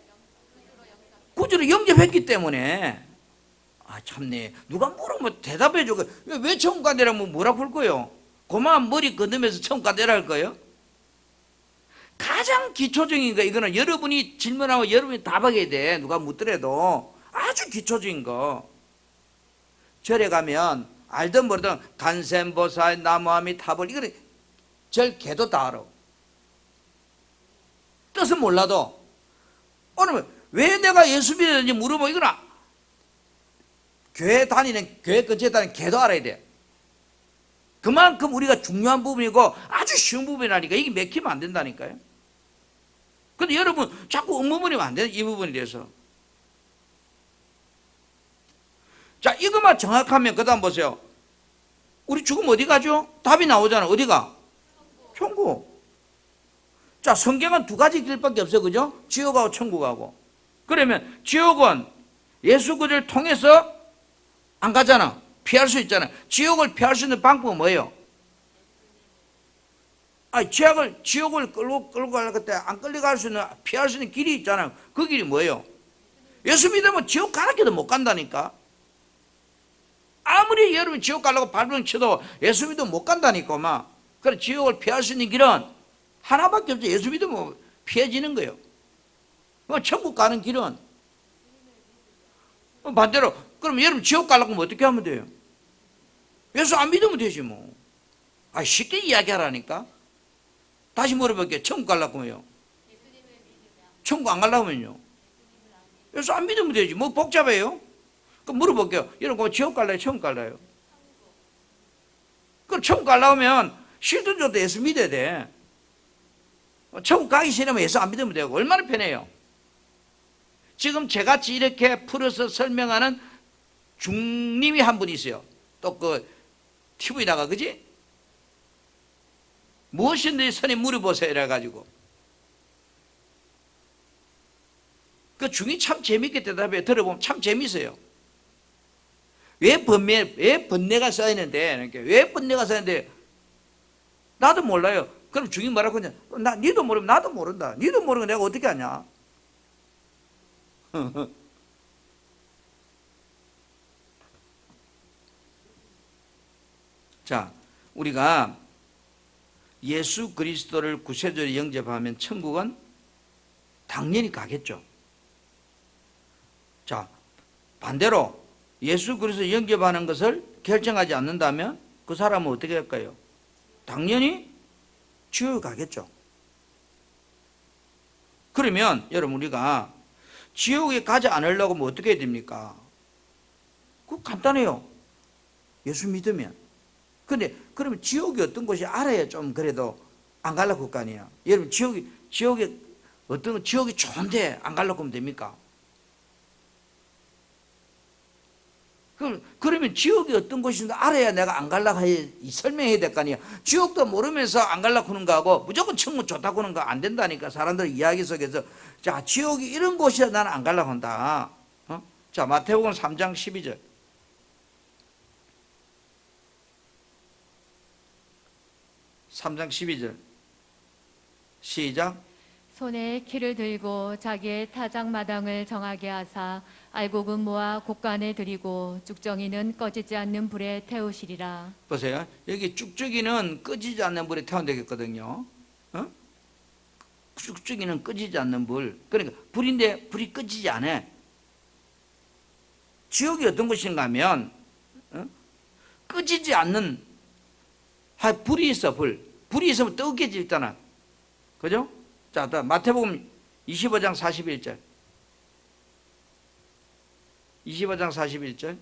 구주로 영접했기 때문에. 아 참네. 누가 물으면 대답해 줘. 왜 천국 간다라면 뭐라고 할 거예요? 고마운 머리 건너면서 천국 간다라 할 거예요? 가장 기초적인 거 이거는 여러분이 질문하고 여러분이 답하게 돼. 누가 묻더라도 아주 기초적인 거. 절에 가면 알든 모르든 간센보살, 나무아미 타볼 이거는 절 개도 다 알아. 뜻은 몰라도 오늘 왜 내가 예수 믿었는지 물어보면 이거는 교회 근처에 다니는 개도 알아야 돼. 그만큼 우리가 중요한 부분이고 아주 쉬운 부분이라니까. 이게 맥히면 안 된다니까요. 근데 여러분 자꾸 의문문이면 안 돼요. 이 부분에 대해서. 자, 이것만 정확하면 그 다음 보세요. 우리 죽으면 어디 가죠? 답이 나오잖아. 어디가? 천국. 자, 성경은 두 가지 길밖에 없어요. 그죠? 지옥하고 천국하고. 그러면 지옥은 예수 그리스도를 통해서 안 가잖아. 피할 수 있잖아. 지옥을 피할 수 있는 방법은 뭐예요? 지옥을 끌고 가려고 때 안 끌려갈 수 있는, 피할 수 있는 길이 있잖아요. 그 길이 뭐예요? 예수 믿으면 지옥 가라켜도 못 간다니까. 아무리 여러분 지옥 가려고 발버둥 쳐도 예수 믿으면 못 간다니까, 막. 그래, 지옥을 피할 수 있는 길은 하나밖에 없죠. 예수 믿으면 피해지는 거예요. 천국 가는 길은. 반대로, 그럼 여러분 지옥 가려고 하면 어떻게 하면 돼요? 예수 안 믿으면 되지, 뭐. 쉽게 이야기하라니까. 다시 물어볼게요. 천국 가려고 하면요? 천국 안 가려고 하면요? 예수 안 믿으면 되지. 뭐 복잡해요? 그럼 물어볼게요. 여러분, 지옥 갈래요? 천국 갈래요? 그럼 천국 가려면 싫든 좋든 예수 믿어야 돼. 천국 가기 싫으면 예수 안 믿으면 되고. 얼마나 편해요? 지금 저같이 이렇게 풀어서 설명하는 중님이 한 분 있어요. 또 TV다가, 그지? 무엇인지 선에 물어보세요. 이래가지고. 그 중이 참 재밌게 대답해. 들어보면 참 재밌어요. 왜 번뇌가 쌓이는데, 왜 번뇌가 쌓이는데, 나도 몰라요. 그럼 중이 뭐라고 하냐? 니도 모르면 나도 모른다. 니도 모르면 내가 어떻게 하냐? 자, 우리가 예수 그리스도를 구세주로 영접하면 천국은 당연히 가겠죠. 자, 반대로 예수 그리스도 영접하는 것을 결정하지 않는다면 그 사람은 어떻게 할까요? 당연히 지옥에 가겠죠. 그러면 여러분 우리가 지옥에 가지 않으려고 하면 어떻게 해야 됩니까? 그거 간단해요. 예수 믿으면. 근데 그러면 지옥이 어떤 곳이 알아야 좀 그래도 안 가려고 할 거 아니에요. 여러분 지옥이 좋은데 안 가려고 하면 됩니까? 그러면 지옥이 어떤 곳인지 알아야 내가 안 가려고 설명해야 될 거 아니에요. 지옥도 모르면서 안 가려고 하는 거하고 무조건 천국 좋다고 하는 거 안 된다니까. 사람들 이야기 속에서 자, 지옥이 이런 곳이라 나는 안 가려고 한다. 자, 마태복음 3장 12절. 3장 12절 시작. 손에 키를 들고 자기의 타작마당을 정하게 하사 알곡은 모아 곡간에 들이고 쭉정이는 꺼지지 않는 불에 태우시리라. 보세요. 여기 쭉쭉이는 꺼지지 않는 불에 태운다 했거든요. 쭉쭉이는 꺼지지 않는 불. 그러니까 불인데 불이 꺼지지 않아. 지옥이 어떤 것인가 하면 꺼지지 않는 불이 있어. 불이 있으면 뜨겁게 있잖아. 그죠? 자, 마태복음 25장 41절. 25장 41절.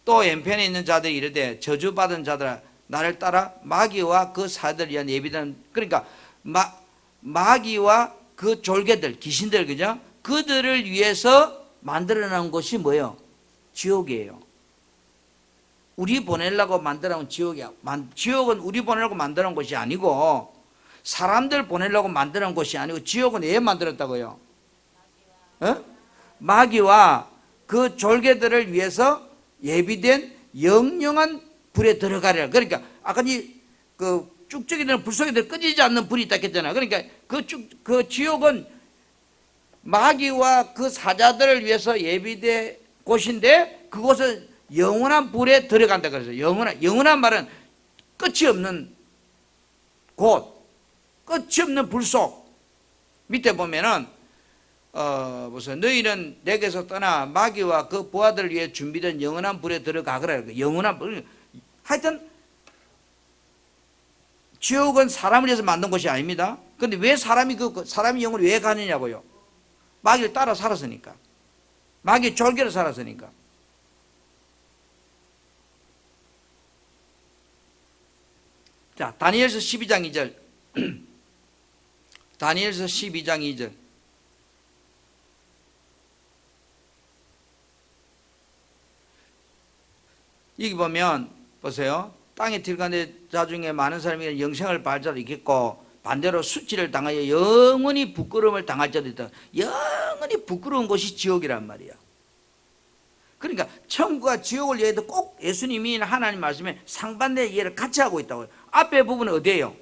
또 왼편에 있는 자들이 이르되 저주받은 자들아 나를 따라 마귀와 그 사들을 위한 예비된, 그러니까 마귀와 그 졸개들, 귀신들, 그죠? 그들을 위해서 만들어 놓은 곳이 뭐예요? 지옥이에요. 우리 보내려고 만들어 놓은 지옥이야. 지옥은 우리 보내려고 만들어 놓은 곳이 아니고 사람들 보내려고 만들어 놓은 곳이 아니고 지옥은 왜 만들었다고요? 마귀와 그 졸개들을 위해서 예비된 영영한 불에 들어가리라. 그러니까 아까 그 쭉쭉이들 불속이들 꺼지지 않는 불이 있다 했잖아요. 그러니까 그 지옥은 마귀와 그 사자들을 위해서 예비된 곳인데 그곳은 영원한 불에 들어간다 그래서 영원한 말은 끝이 없는 곳, 끝이 없는 불 속. 밑에 보면은 무슨 너희는 내게서 떠나 마귀와 그 부하들을 위해 준비된 영원한 불에 들어가거라. 영원한 불. 하여튼 지옥은 사람을 위해서 만든 곳이 아닙니다. 그런데 왜 사람이 영혼이 왜 가느냐고요? 마귀를 따라 살았으니까. 마귀 졸개로 살았으니까. 자, 다니엘서 12장 2절. 다니엘서 12장 2절. 여기 보면 보세요. 땅에 들어가는 자 중에 많은 사람이 영생을 받을 자도 있겠고 반대로 수치를 당하여 영원히 부끄러움을 당할 자도 있다. 영원히 부끄러운 곳이 지옥이란 말이야. 그러니까 천국과 지옥을 얘기해도 꼭 예수님이 하나님 말씀에 상반된 이해를 같이 하고 있다고요. 앞에 부분은 어디예요?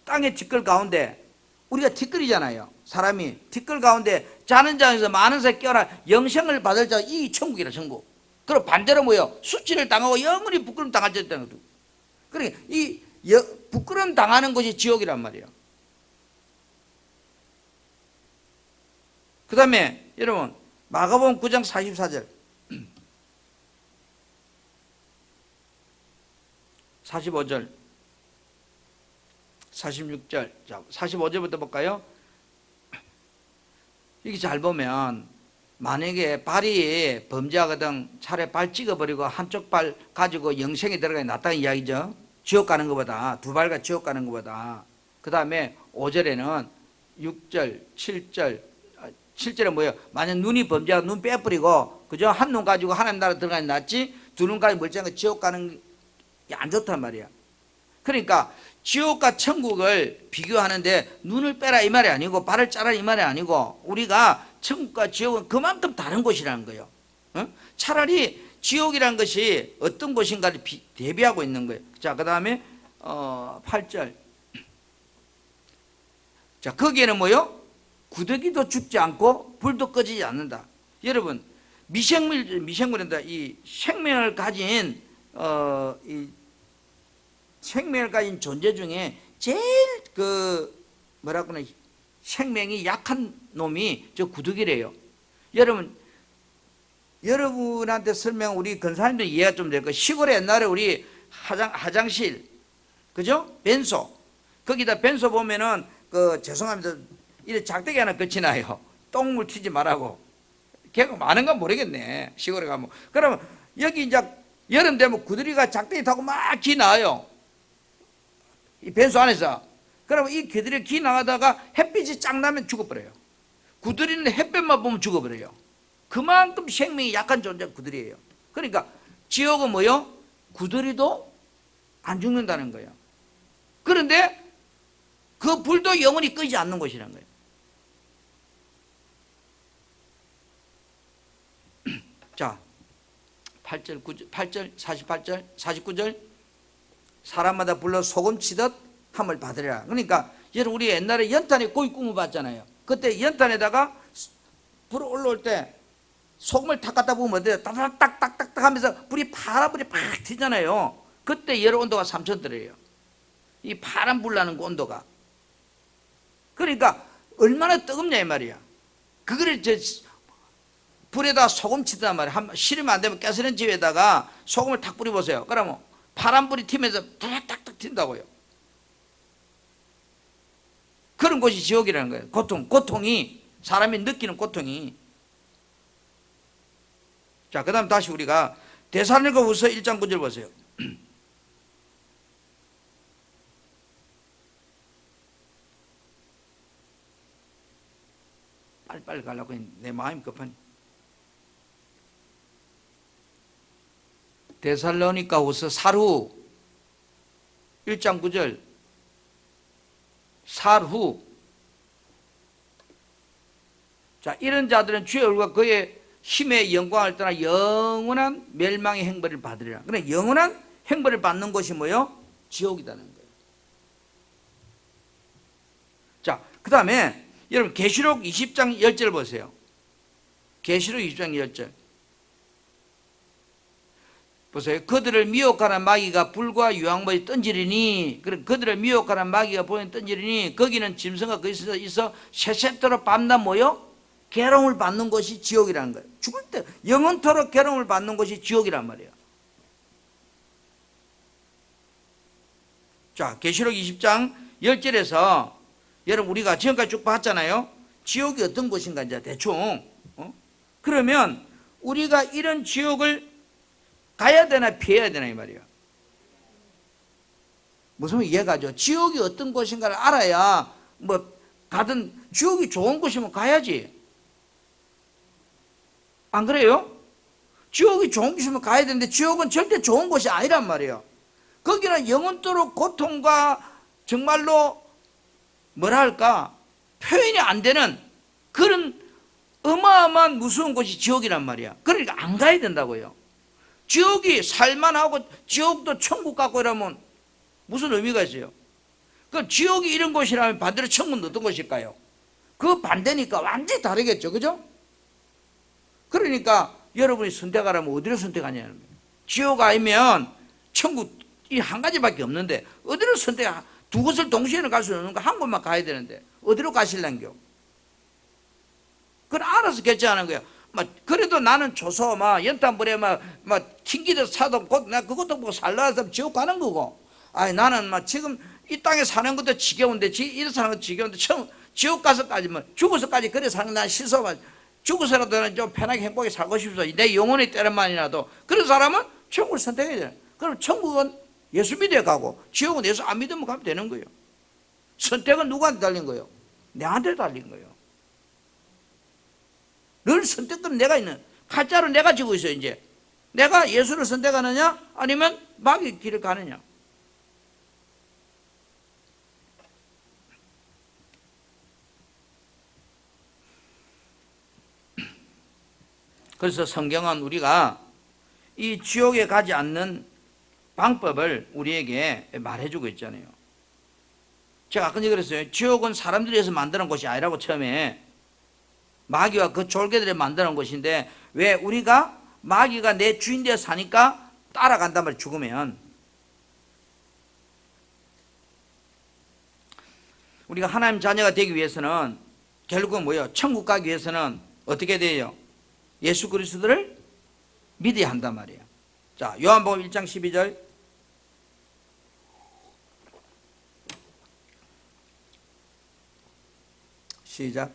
땅의 티끌 가운데 우리가 티끌이잖아요. 사람이 티끌 가운데 자는 자에서 많은 사람이 껴라 영생을 받을 자 이 천국이라 천국. 그리고 반대로 뭐예요? 수치를 당하고 영원히 부끄러움 당할 자 있다는 거죠. 그러니까 이 부끄러움 당하는 것이 지옥이란 말이에요. 그 다음에 여러분 마가복음 9장 44절 45절 46절 자 45절부터 볼까요? 이게 잘 보면 만약에 발이 범죄하거든 차라리 발 찍어버리고 한쪽 발 가지고 영생에 들어가 낫다는 이야기죠. 지옥 가는 것보다 두 발과 지옥 가는 것보다. 그 다음에 5절에는 6절 7절은 뭐예요? 만약 눈이 범죄하고 눈 빼버리고 그죠? 한 눈 가지고 하나님 나라 들어가니 낫지 두 눈까지 멀쩡한 거 지옥 가는 게 안 좋단 말이야. 그러니까 지옥과 천국을 비교하는데 눈을 빼라 이 말이 아니고 발을 짜라 이 말이 아니고 우리가 천국과 지옥은 그만큼 다른 곳이라는 거예요. 차라리 지옥이라는 것이 어떤 곳인가를 대비하고 있는 거예요. 자, 그 다음에 8절. 자, 거기에는 뭐요? 구더기도 죽지 않고 불도 꺼지지 않는다. 여러분 미생물인다. 이 생명을 가진 이 생명을 가진 존재 중에 제일 뭐라고 하나 생명이 약한 놈이 저 구더기래요. 여러분한테 설명 우리 근사님들 이해가 좀 될 거예요. 시골에 옛날에 우리 화장실 그죠? 변소 거기다 변소 보면은 죄송합니다. 이래 작대기 하나 거치나요. 똥물 튀지 말라고. 걔가 많은 건 모르겠네. 시골에 가면. 그러면 여기 이제 여름 되면 구더기가 작대기 타고 막 기 나와요. 이 변소 안에서. 그러면 이 개들이 기 나가다가 햇빛이 쫙 나면 죽어버려요. 구더기는 햇빛만 보면 죽어버려요. 그만큼 생명이 약한 존재가 구더기예요. 그러니까 지옥은 뭐요? 구더기도 안 죽는다는 거예요. 그런데 그 불도 영원히 끄지 않는 곳이라는 거예요. 자, 8절, 48절, 49절 사람마다 불러 소금 치듯 함을 받으리라. 그러니까 여러분 우리 옛날에 연탄에 고기 구워 봤잖아요. 그때 연탄에다가 불 올라올 때 소금을 탁 갖다 부으면 어때요? 딱딱딱딱딱 하면서 불이 파란 불이 팍 튀잖아요. 그때 열 온도가 3000도래요. 이 파란 불 나는 그 온도가. 그러니까 얼마나 뜨겁냐 이 말이야. 그거를 불에다 소금 치단 말이야. 싫으면 안 되면 가스렌 집에다가 소금을 탁 뿌려보세요. 그러면 파란 불이 튀면서 탁탁탁 튄다고요. 그런 곳이 지옥이라는 거예요. 고통이 사람이 느끼는 고통이. 자, 그 다음 다시 우리가 데살로니가후서 1장 9절 보세요. 빨리 가려고 했는데 내 마음이 급하니. 데살로니가후서 사루 1장 9절 살후. 자, 이런 자들은 주의 얼굴과 그의 힘의 영광을 떠나 영원한 멸망의 행벌을 받으리라. 그러니까 영원한 행벌을 받는 곳이 뭐요? 지옥이라는 거예요. 자, 그 다음에 여러분 계시록 20장 10절 보세요. 계시록 20장 10절 보세요. 그들을 미혹하는 마귀가 불과 유황물이 던지리니, 그들을 미혹하는 마귀가 불과 던지리니 거기는 짐승과 거기서 있어 세세토록 밤낮 모여 괴로움을 받는 곳이 지옥이라는 거예요. 죽을 때 영원토록 괴로움을 받는 곳이 지옥이란 말이에요. 자, 계시록 20장 10절에서 여러분 우리가 지금까지 쭉 봤잖아요. 지옥이 어떤 곳인가 이제 대충. 그러면 우리가 이런 지옥을 가야 되나 피해야 되나 이 말이에요. 무슨 이해가죠? 지옥이 어떤 곳인가를 알아야 뭐 가든 지옥이 좋은 곳이면 가야지. 안 그래요? 지옥이 좋은 곳이면 가야 되는데 지옥은 절대 좋은 곳이 아니란 말이에요. 거기는 영원토록 고통과 정말로 뭐라 할까 표현이 안 되는 그런 어마어마한 무서운 곳이 지옥이란 말이야. 그러니까 안 가야 된다고요. 지옥이 살만하고 지옥도 천국 같고 이러면 무슨 의미가 있어요? 그 지옥이 이런 곳이라면 반대로 천국은 어떤 곳일까요? 그 반대니까 완전히 다르겠죠. 그죠? 그러니까 여러분이 선택하라면 어디를 선택하냐는 거예요. 지옥 아니면 천국 이 한 가지밖에 없는데 어디를 두 곳을 동시에는 갈 수 없는 거 한 곳만 가야 되는데 어디로 가실란겨? 그걸 알아서 결정하는 거예요. 그래도 나는 초소 연탄불에 튕기듯 사도 곧 나 그것도 보고 살라서 지옥 가는 거고. 아니 나는 지금 이 땅에 사는 것도 지겨운데 이래 사는 것도 지겨운데 지옥 가서까지 죽어서까지 그래 사는 난 싫어. 죽어서라도 좀 편하게 행복하게 살고 싶어. 내 영혼이 때련만이라도. 그런 사람은 천국을 선택해야 돼요. 그럼 천국은 예수 믿어야 가고 지옥은 예수 안 믿으면 가면 되는 거예요. 선택은 누구한테 달린 거예요? 내한테 달린 거예요. 늘 선택권은 내가 있는, 칼자루 내가 쥐고 있어요. 이제 내가 예수를 선택하느냐 아니면 마귀의 길을 가느냐. 그래서 성경은 우리가 이 지옥에 가지 않는 방법을 우리에게 말해주고 있잖아요. 제가 아까 그랬어요. 지옥은 사람들이 위해서 만드는 곳이 아니라고. 처음에 마귀와 그 졸개들이 만드는 곳인데 왜 우리가 마귀가 내 주인 되어 사니까 따라간단 말이에요. 죽으면 우리가 하나님 자녀가 되기 위해서는 결국은 뭐예요? 천국 가기 위해서는 어떻게 돼요? 예수 그리스도를 믿어야 한단 말이에요. 자, 요한복음 1장 12절 시작.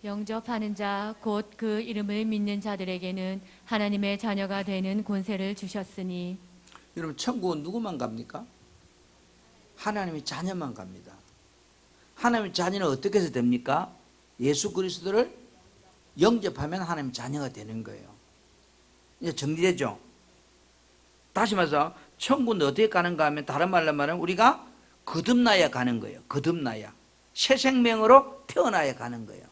영접하는 자 곧 그 이름을 믿는 자들에게는 하나님의 자녀가 되는 권세를 주셨으니. 여러분 천국은 누구만 갑니까? 하나님의 자녀만 갑니다. 하나님의 자녀는 어떻게 해서 됩니까? 예수 그리스도를 영접하면 하나님의 자녀가 되는 거예요. 이제 정리되죠? 다시 말해서 천국은 어떻게 가는가 하면 다른 말로 말하면 우리가 거듭나야 가는 거예요. 거듭나야. 새 생명으로 태어나야 가는 거예요.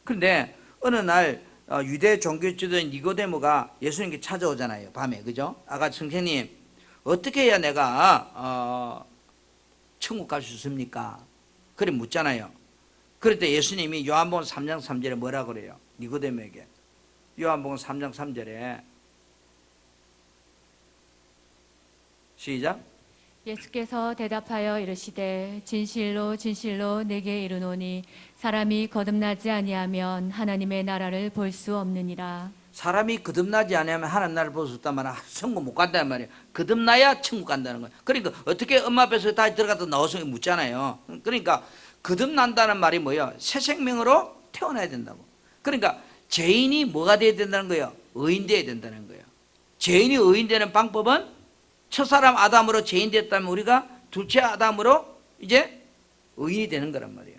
그런데 어느 날 유대 종교 지도인 니고데모가 예수님께 찾아오잖아요. 밤에. 그죠? 아까 선생님 어떻게 해야 내가 천국 갈 수 있습니까? 그래 묻잖아요. 그럴 때 예수님이 요한복음 3장 3절에 뭐라 그래요? 니고데모에게. 요한복음 3장 3절에 시작. 예수께서 대답하여 이르시되 진실로 진실로 내게 이르노니 사람이 거듭나지 아니하면 하나님의 나라를 볼 수 없느니라. 사람이 거듭나지 않으면 하나님 나라를 볼 수 없단 말이야. 천국 못 간다는 말이에요. 거듭나야 천국 간다는 거예요. 그러니까 어떻게 엄마 뱃속에 다시 들어가서 나와서 묻잖아요. 그러니까 거듭난다는 말이 뭐예요? 새 생명으로 태어나야 된다고. 그러니까 죄인이 뭐가 돼야 된다는 거예요? 의인 돼야 된다는 거예요. 죄인이 의인 되는 방법은 첫사람 아담으로 죄인 됐다면 우리가 둘째 아담으로 이제 의인이 되는 거란 말이에요.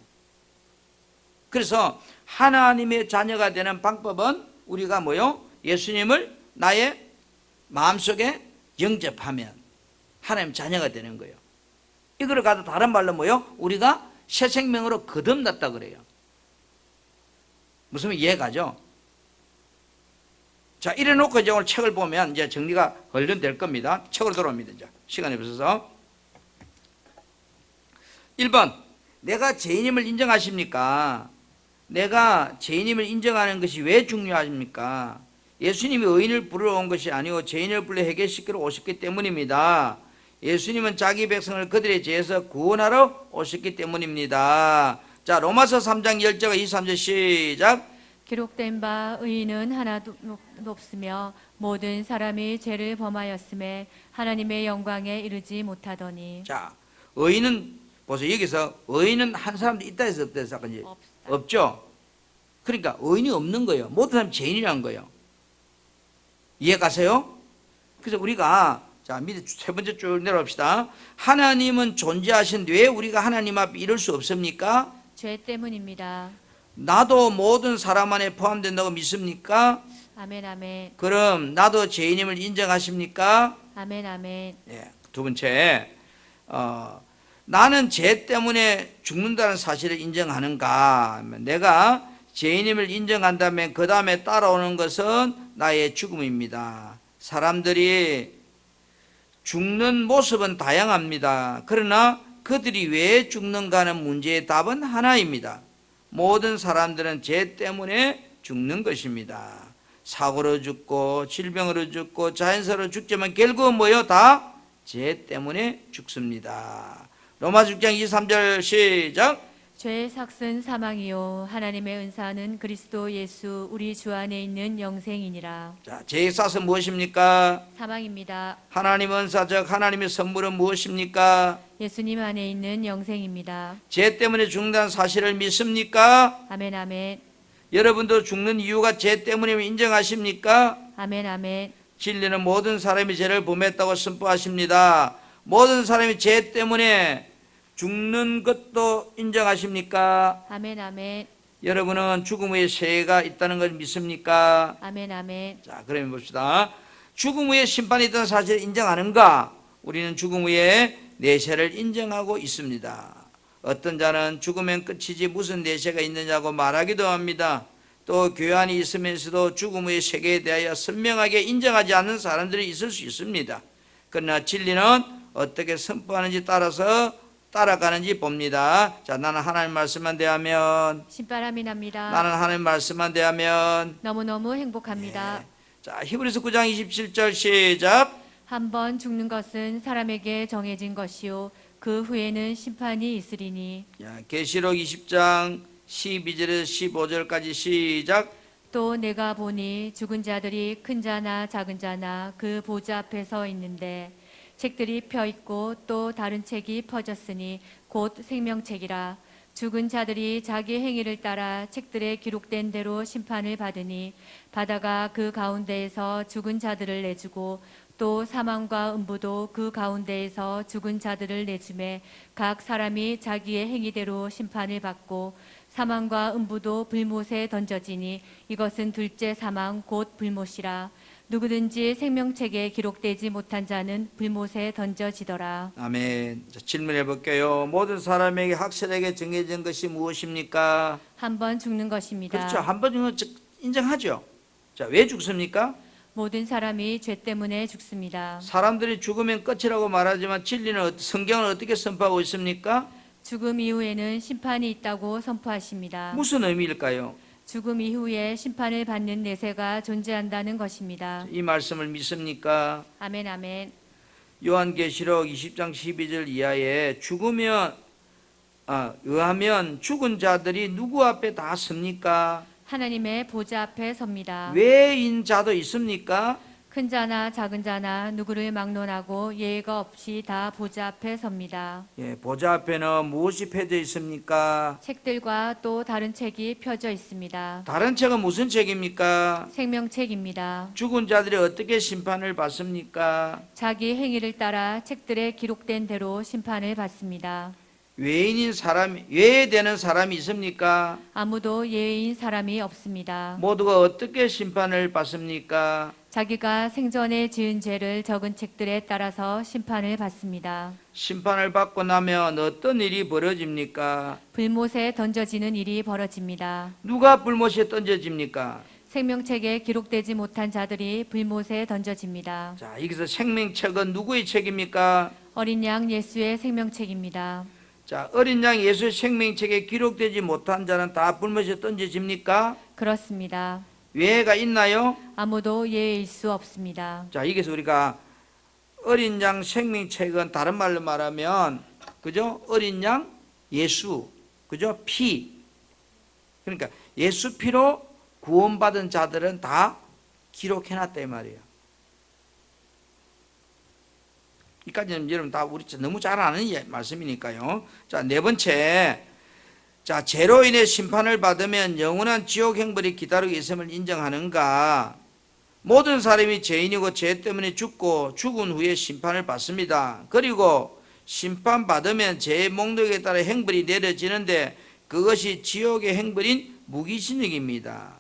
그래서 하나님의 자녀가 되는 방법은 우리가 뭐요? 예수님을 나의 마음속에 영접하면 하나님 자녀가 되는 거예요. 이걸 가도 다른 말로 뭐요? 우리가 새 생명으로 거듭났다 그래요. 무슨 이해가죠? 자, 이래 놓고 이제 오늘 책을 보면 이제 정리가 얼른 될 겁니다. 책으로 돌아옵니다. 이제 시간이 없어서. 1번, 내가 죄인임을 인정하십니까? 내가 죄인임을 인정하는 것이 왜 중요하십니까? 예수님이 의인을 부르러 온 것이 아니고 죄인을 불러 해결시키러 오셨기 때문입니다. 예수님은 자기 백성을 그들의 죄에서 구원하러 오셨기 때문입니다. 자, 로마서 3장 10절 23절 시작. 기록된 바 의인은 하나도 없으며 모든 사람이 죄를 범하였음에 하나님의 영광에 이르지 못하더니. 자, 의인은 보세요. 여기서 의인은 한 사람도 있다 해서 없다 해서 이제 없죠. 그러니까 의인이 없는 거예요. 모든 사람이 죄인이라는 거예요. 이해 가세요? 그래서 우리가 자, 밑에 세 번째 쭉 내려갑시다. 하나님은 존재하신데 왜 우리가 하나님 앞에 이럴 수 없습니까? 죄 때문입니다. 나도 모든 사람 안에 포함된다고 믿습니까? 아멘 아멘. 그럼 나도 죄인임을 인정하십니까? 아멘 아멘. 네, 두 번째, 나는 죄 때문에 죽는다는 사실을 인정하는가? 내가 죄인임을 인정한다면 그 다음에 따라오는 것은 나의 죽음입니다. 사람들이 죽는 모습은 다양합니다. 그러나 그들이 왜 죽는가는 문제의 답은 하나입니다. 모든 사람들은 죄 때문에 죽는 것입니다. 사고로 죽고 질병으로 죽고 자연사로 죽지만 결국은 뭐요? 다 죄 때문에 죽습니다. 로마서 6장 23절 시작. 죄의 삭은 사망이요 하나님의 은사는 그리스도 예수 우리 주 안에 있는 영생이니라. 자, 죄의 삭은 무엇입니까? 사망입니다. 하나님 은사적 하나님의 선물은 무엇입니까? 예수님 안에 있는 영생입니다. 죄 때문에 죽는다는 사실을 믿습니까? 아멘 아멘. 여러분도 죽는 이유가 죄 때문임을 인정하십니까? 아멘 아멘. 진리는 모든 사람이 죄를 범했다고 선포하십니다. 모든 사람이 죄 때문에 죽는 것도 인정하십니까? 아멘 아멘. 여러분은 죽음 후에 세가 있다는 걸 믿습니까? 아멘 아멘. 자, 그러면 봅시다. 죽음 후에 심판이 있다는 사실을 인정하는가? 우리는 죽음 후에 내세를 인정하고 있습니다. 어떤 자는 죽으면 끝이지 무슨 내세가 있느냐고 말하기도 합니다. 또 교회 안에 있으면서도 죽음 후의 세계에 대하여 선명하게 인정하지 않는 사람들이 있을 수 있습니다. 그러나 진리는 어떻게 선포하는지 따라서 따라가는지 봅니다. 자, 나는 하나님 말씀만 대하면, 신바람이 납니다. 나는 하나님 말씀만 대하면. 너무너무 행복합니다. 네. 자, 히브리서 9장 27절 시작. 한 번 죽는 것은 사람에게 정해진 것이요 그 후에는 심판이 있으리니. 계시록 20장 12절에서 15절까지 시작. 또 내가 보니 죽은 자들이 큰 자나 작은 자나 그 보좌 앞에 서 있는데 책들이 펴 있고 또 다른 책이 퍼졌으니 곧 생명책이라. 죽은 자들이 자기 행위를 따라 책들에 기록된 대로 심판을 받으니 바다가 그 가운데에서 죽은 자들을 내주고 또 사망과 음부도 그 가운데에서 죽은 자들을 내주매 각 사람이 자기의 행위대로 심판을 받고 사망과 음부도 불못에 던져지니 이것은 둘째 사망 곧 불못이라. 누구든지 생명책에 기록되지 못한 자는 불못에 던져지더라. 아멘. 자, 질문해 볼게요. 모든 사람에게 확실하게 정해진 것이 무엇입니까? 한 번 죽는 것입니다. 그렇죠. 한 번 죽는 거 인정하죠. 자, 왜 죽습니까? 모든 사람이 죄 때문에 죽습니다. 사람들이 죽으면 끝이라고 말하지만 진리는 성경은 어떻게 선포하고 있습니까? 죽음 이후에는 심판이 있다고 선포하십니다. 무슨 의미일까요? 죽음 이후에 심판을 받는 내세가 존재한다는 것입니다. 이 말씀을 믿습니까? 아멘 아멘. 요한계시록 20장 12절 이하에 의하면 죽은 자들이 누구 앞에 다 섭니까? 하나님의 보좌 앞에 섭니다. 외인 자도 있습니까? 큰 자나 작은 자나 누구를 막론하고 예외가 없이 다 보좌 앞에 섭니다. 예, 보좌 앞에는 무엇이 펴져 있습니까? 책들과 또 다른 책이 펴져 있습니다. 다른 책은 무슨 책입니까? 생명책입니다. 죽은 자들이 어떻게 심판을 받습니까? 자기 행위를 따라 책들에 기록된 대로 심판을 받습니다. 외되는 사람이 있습니까? 아무도 예외인 사람이 없습니다. 모두가 어떻게 심판을 받습니까? 자기가 생전에 지은 죄를 적은 책들에 따라서 심판을 받습니다. 심판을 받고 나면 어떤 일이 벌어집니까? 불못에 던져지는 일이 벌어집니다. 누가 불못에 던져집니까? 생명책에 기록되지 못한 자들이 불못에 던져집니다. 자, 여기서 생명책은 누구의 책입니까? 어린 양 예수의 생명책입니다. 자, 어린 양 예수의 생명책에 기록되지 못한 자는 다 불못에 던져집니까? 그렇습니다. 예외가 있나요? 아무도 예외일 수 없습니다. 자, 여기서 우리가 어린 양 생명책은 다른 말로 말하면, 그죠? 어린 양 예수, 그죠? 피. 그러니까 예수 피로 구원받은 자들은 다 기록해놨다 이 말이에요. 이까지는 여러분 다 우리 너무 잘 아는 말씀이니까요. 자, 네 번째. 자, 죄로 인해 심판을 받으면 영원한 지옥 형벌이 기다리고 있음을 인정하는가? 모든 사람이 죄인이고 죄 때문에 죽고 죽은 후에 심판을 받습니다. 그리고 심판받으면 죄의 목록에 따라 형벌이 내려지는데 그것이 지옥의 형벌인 무기징역입니다.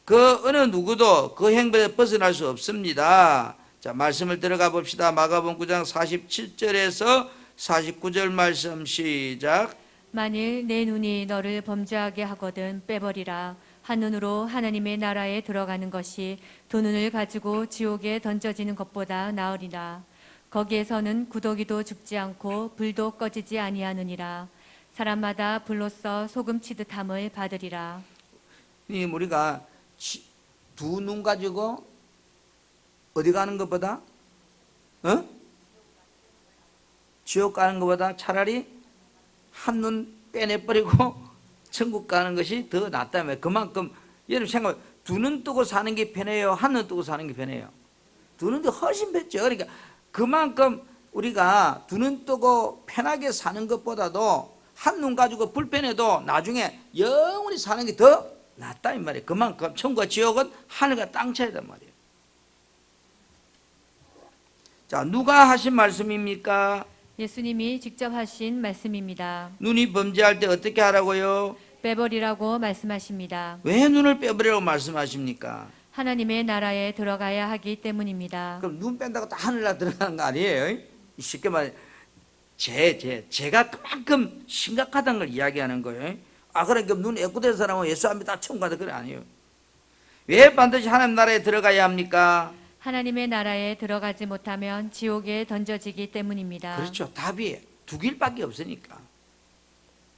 그 어느 누구도 그 형벌에 벗어날 수 없습니다. 자, 말씀을 들어가 봅시다. 마가복음 9장 47절에서 49절 말씀 시작. 만일 내 눈이 너를 범죄하게 하거든 빼버리라. 한 눈으로 하나님의 나라에 들어가는 것이 두 눈을 가지고 지옥에 던져지는 것보다 나으리라. 거기에서는 구더기도 죽지 않고 불도 꺼지지 아니하느니라. 사람마다 불로써 소금 치듯함을 받으리라. 이 우리가 두 눈 가지고 어디 가는 것보다 지옥 가는 것보다 차라리 한 눈 빼내버리고 천국 가는 것이 더 낫다며. 그만큼 여러분 생각, 두 눈 뜨고 사는 게 편해요? 한 눈 뜨고 사는 게 편해요? 두 눈이 훨씬 편죠. 그러니까 그만큼 우리가 두 눈 뜨고 편하게 사는 것보다도 한 눈 가지고 불편해도 나중에 영원히 사는 게 더 낫다 이 말이에요. 그만큼 천국과 지옥은 하늘과 땅 차이단 말이에요. 자, 누가 하신 말씀입니까? 예수님이 직접 하신 말씀입니다. 눈이 범죄할 때 어떻게 하라고요? 빼버리라고 말씀하십니다. 왜 눈을 빼버리라고 말씀하십니까? 하나님의 나라에 들어가야 하기 때문입니다. 그럼 눈 뺀다고 다 하늘나라 들어가는 거 아니에요? 쉽게 말해 죄가 그만큼 심각하다는 걸 이야기하는 거예요. 아, 그러니까 눈 애꾸된 사람은 예수 안 믿다 다 천국 가다 그래 아니에요. 왜 반드시 하나님 나라에 들어가야 합니까? 하나님의 나라에 들어가지 못하면 지옥에 던져지기 때문입니다. 그렇죠. 답이 두 길밖에 없으니까.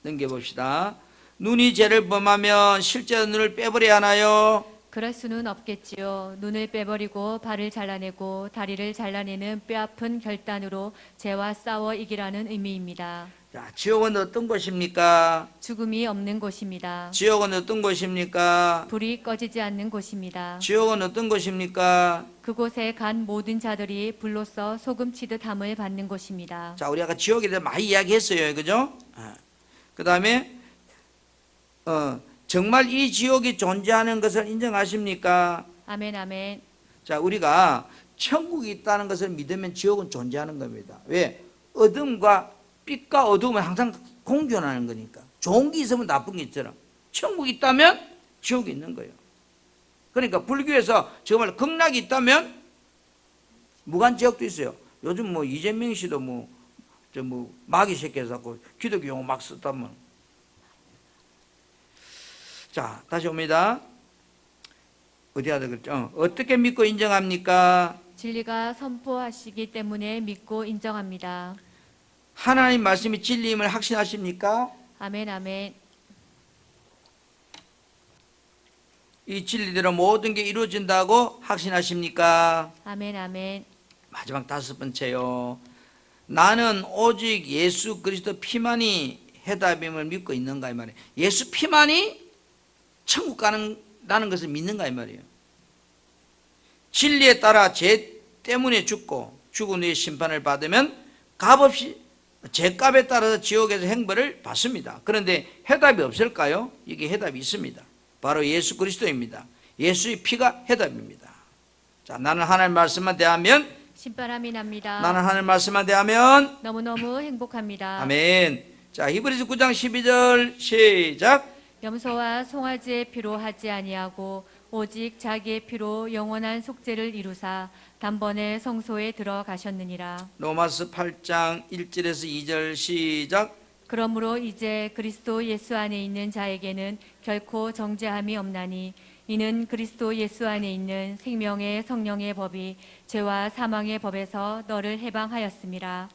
넘겨봅시다. 눈이 죄를 범하면 실제 눈을 빼버려야 하나요? 그럴 수는 없겠지요. 눈을 빼버리고 발을 잘라내고 다리를 잘라내는 뼈아픈 결단으로 죄와 싸워 이기라는 의미입니다. 자, 지옥은 어떤 곳입니까? 죽음이 없는 곳입니다. 지옥은 어떤 곳입니까? 불이 꺼지지 않는 곳입니다. 지옥은 어떤 곳입니까? 그곳에 간 모든 자들이 불로써 소금 치듯 함을 받는 곳입니다. 자, 우리 아까 지옥에 대해 많이 이야기했어요. 그죠? 그 다음에 정말 이 지옥이 존재하는 것을 인정하십니까? 아멘, 아멘. 자, 우리가 천국이 있다는 것을 믿으면 지옥은 존재하는 겁니다. 왜? 어둠과 빛과 어둠은 항상 공존하는 거니까. 좋은 게 있으면 나쁜 게 있잖아. 천국이 있다면 지옥이 있는 거예요. 그러니까 불교에서 정말 극락이 있다면 무간지옥도 있어요. 요즘 뭐 이재명 씨도 마귀 새끼에서 갖고 기독교 용어 막 썼다면. 자, 다시 옵니다. 어디 하다 그랬죠? 어떻게 믿고 인정합니까? 진리가 선포하시기 때문에 믿고 인정합니다. 하나님 말씀이 진리임을 확신하십니까? 아멘, 아멘. 이 진리대로 모든 게 이루어진다고 확신하십니까? 아멘, 아멘. 마지막 다섯 번째요. 나는 오직 예수 그리스도 피만이 해답임을 믿고 있는가 이 말이에요. 예수 피만이 천국 가는 것을 믿는가 이 말이에요. 진리에 따라 죄 때문에 죽고 죽은 후에 심판을 받으면 값없이 죄값에 따라서 지옥에서 형벌을 받습니다. 그런데 해답이 없을까요? 이게 해답이 있습니다. 바로 예수 그리스도입니다. 예수의 피가 해답입니다. 자, 나는 하나님 말씀만 대하면 신바람이 납니다. 나는 하나님 말씀만 대하면 너무너무 행복합니다. 아멘. 자, 히브리서 9장 12절 시작. 염소와 송아지의 피로 하지 아니하고 오직 자기의 피로 영원한 속죄를 이루사 단번에 성소에 들어가셨느니라. 로마서 8장 1절에서 2절 시작. 그러므로 이제 그리스도 예수 안에 있는 자에게는 결코 정죄함이 없나니 이는 그리스도 예수 안에 있는 생명의 성령의 법이 죄와 사망의 법에서 너를 해방하였음이라.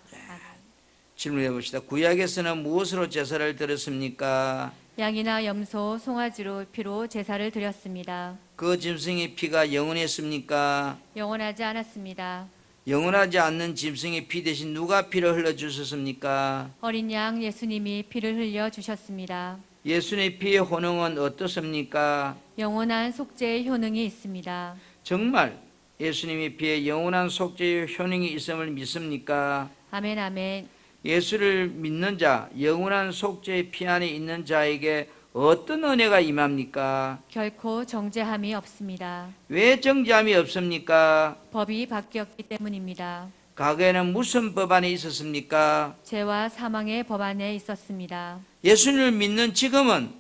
질문해 봅시다. 구약에서는 무엇으로 제사를 드렸습니까? 양이나 염소, 송아지로 피로 제사를 드렸습니다. 그 짐승의 피가 영원했습니까? 영원하지 않았습니다. 영원하지 않는 짐승의 피 대신 누가 피를 흘려주셨습니까? 어린 양 예수님이 피를 흘려 주셨습니다. 예수님의 피의 효능은 어떻습니까? 영원한 속죄의 효능이 있습니다. 정말 예수님의 피에 영원한 속죄의 효능이 있음을 믿습니까? 아멘, 아멘. 예수를 믿는 자, 영원한 속죄의 피 안에 있는 자에게 어떤 은혜가 임합니까? 결코 정죄함이 없습니다. 왜 정죄함이 없습니까? 법이 바뀌었기 때문입니다. 과거에는 무슨 법 안에 있었습니까? 죄와 사망의 법 안에 있었습니다. 예수님을 믿는 지금은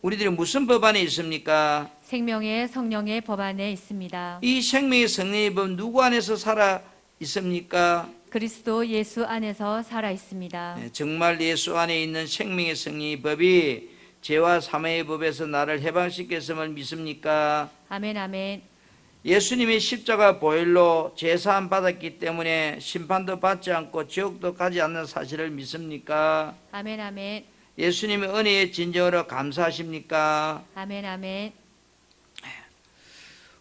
우리들이 무슨 법 안에 있습니까? 생명의 성령의 법 안에 있습니다. 이 생명의 성령의 법 누구 안에서 살아 있습니까? 그리스도 예수 안에서 살아 있습니다. 네, 정말 예수 안에 있는 생명의 성령의 법이 죄와 사망의 법에서 나를 해방시켰음을 믿습니까? 아멘, 아멘. 예수님이 십자가 보혈로 제사함 받았기 때문에 심판도 받지 않고 지옥도 가지 않는 사실을 믿습니까? 아멘, 아멘. 예수님의 은혜의 진정으로 감사하십니까? 아멘, 아멘.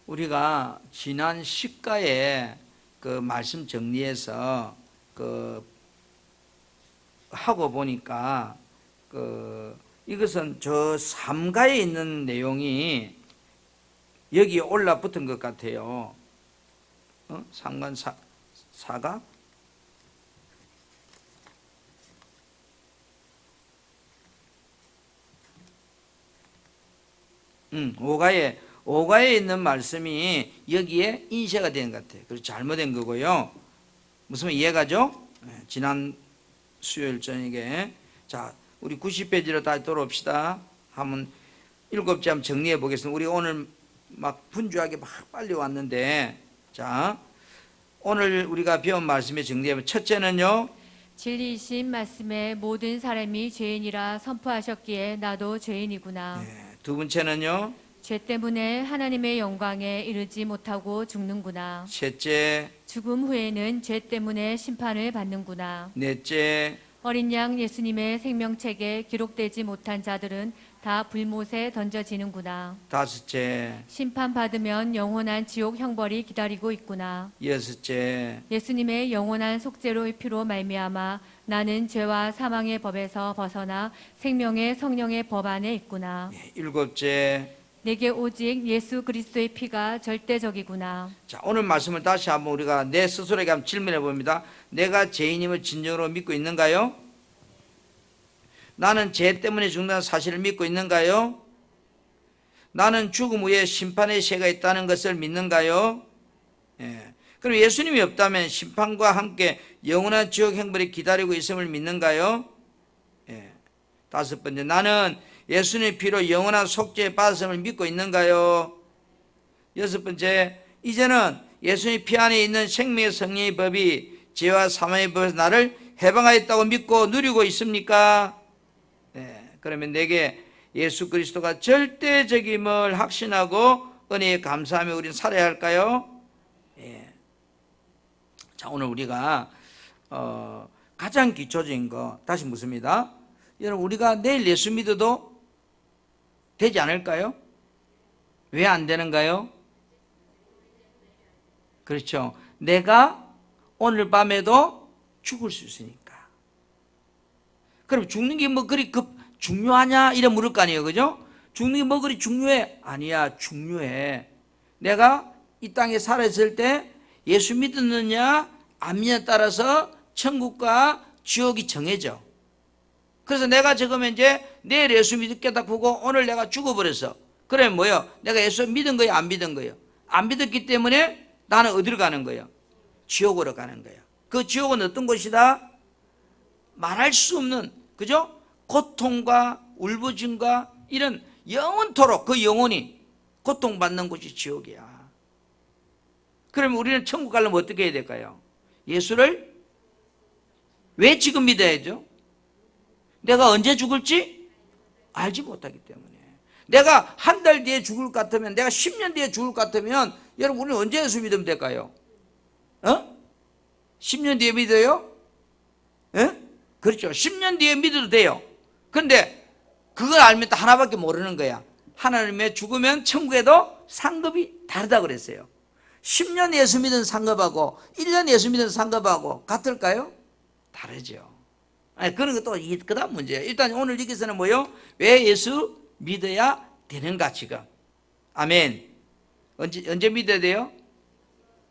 우리가 지난 시가에 그 말씀 정리해서 그 하고 보니까 이것은 저 3가에 있는 내용이 여기에 올라붙은 것 같아요. 3관 4가? 오가에 있는 말씀이 여기에 인쇄가 된 것 같아요. 그래서 잘못된 거고요. 무슨 말 이해가죠? 지난 수요일 저녁에. 자, 우리 90페이지로 다시 돌아옵시다. 한번 7째 한번 정리해 보겠습니다. 우리 오늘 막 분주하게 막 빨리 왔는데, 자, 오늘 우리가 배운 말씀에 정리해보면 첫째는요, 진리이신 말씀에 모든 사람이 죄인이라 선포하셨기에 나도 죄인이구나. 두 번째는요, 죄 때문에 하나님의 영광에 이르지 못하고 죽는구나. 셋째, 죽음 후에는 죄 때문에 심판을 받는구나. 넷째, 어린 양 예수님의 생명책에 기록되지 못한 자들은 다 불못에 던져지는구나. 다섯째, 심판받으면 영원한 지옥 형벌이 기다리고 있구나. 여섯째, 예수님의 영원한 속죄로의 피로 말미암아 나는 죄와 사망의 법에서 벗어나 생명의 성령의 법 안에 있구나. 일곱째. 내게 오직 예수 그리스도의 피가 절대적이구나. 자, 오늘 말씀을 다시 한번 우리가 내 스스로에게 한번 질문해 봅니다. 내가 죄인임을 진정으로 믿고 있는가요? 나는 죄 때문에 죽는다는 사실을 믿고 있는가요? 나는 죽음 후에 심판의 세가 있다는 것을 믿는가요? 그럼 예수님이 없다면 심판과 함께 영원한 지옥 형벌이 기다리고 있음을 믿는가요? 다섯 번째, 나는 예수님의 피로 영원한 속죄 받았음을 믿고 있는가요? 여섯 번째, 이제는 예수님의 피 안에 있는 생명의 성령의 법이 죄와 사망의 법에서 나를 해방하였다고 믿고 누리고 있습니까? 그러면 내게 예수 그리스도가 절대적임을 확신하고 은혜에 감사하며 우리는 살아야 할까요? 자, 오늘 우리가 가장 기초적인 거 다시 묻습니다. 여러분, 우리가 내일 예수 믿어도 되지 않을까요? 왜 안 되는가요? 그렇죠. 내가 오늘 밤에도 죽을 수 있으니까. 그럼 죽는 게 뭐 그리 중요하냐? 이래 물을 거 아니에요. 그죠? 죽는 게 뭐 그리 중요해? 아니야, 중요해. 내가 이 땅에 살아있을 때 예수 믿었느냐, 안 믿느냐에 따라서 천국과 지옥이 정해져. 그래서 내가 지금 이제 내일 예수 믿겠다 보고 오늘 내가 죽어버렸어. 그러면 뭐요? 내가 예수 믿은 거예요? 안 믿은 거예요? 안 믿었기 때문에 나는 어디로 가는 거예요? 지옥으로 가는 거예요. 그 지옥은 어떤 곳이다? 말할 수 없는, 그죠? 고통과 울부짖음과 이런 영원토록 그 영혼이 고통받는 곳이 지옥이야. 그러면 우리는 천국 가려면 어떻게 해야 될까요? 예수를 왜 지금 믿어야죠? 내가 언제 죽을지 알지 못하기 때문에. 내가 한 달 뒤에 죽을 것 같으면, 내가 10년 뒤에 죽을 것 같으면, 여러분 우리는 언제 예수 믿으면 될까요? 10년 뒤에 믿어요? 그렇죠. 10년 뒤에 믿어도 돼요. 그런데 그걸 알면 또 하나밖에 모르는 거야. 하나님의 죽으면 천국에도 상급이 다르다고 그랬어요. 10년 예수 믿은 상급하고 1년 예수 믿은 상급하고 같을까요? 다르죠. 아니, 그런 것도 그 다음 문제예요. 일단 오늘 여기서는 뭐요? 왜 예수 믿어야 되는가 지금. 아멘. 언제 믿어야 돼요?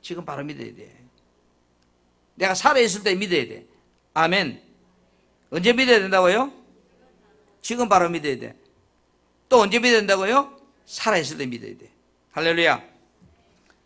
지금 바로 믿어야 돼. 내가 살아있을 때 믿어야 돼. 아멘. 언제 믿어야 된다고요? 지금 바로 믿어야 돼. 또 언제 믿어야 된다고요? 살아있을 때 믿어야 돼. 할렐루야.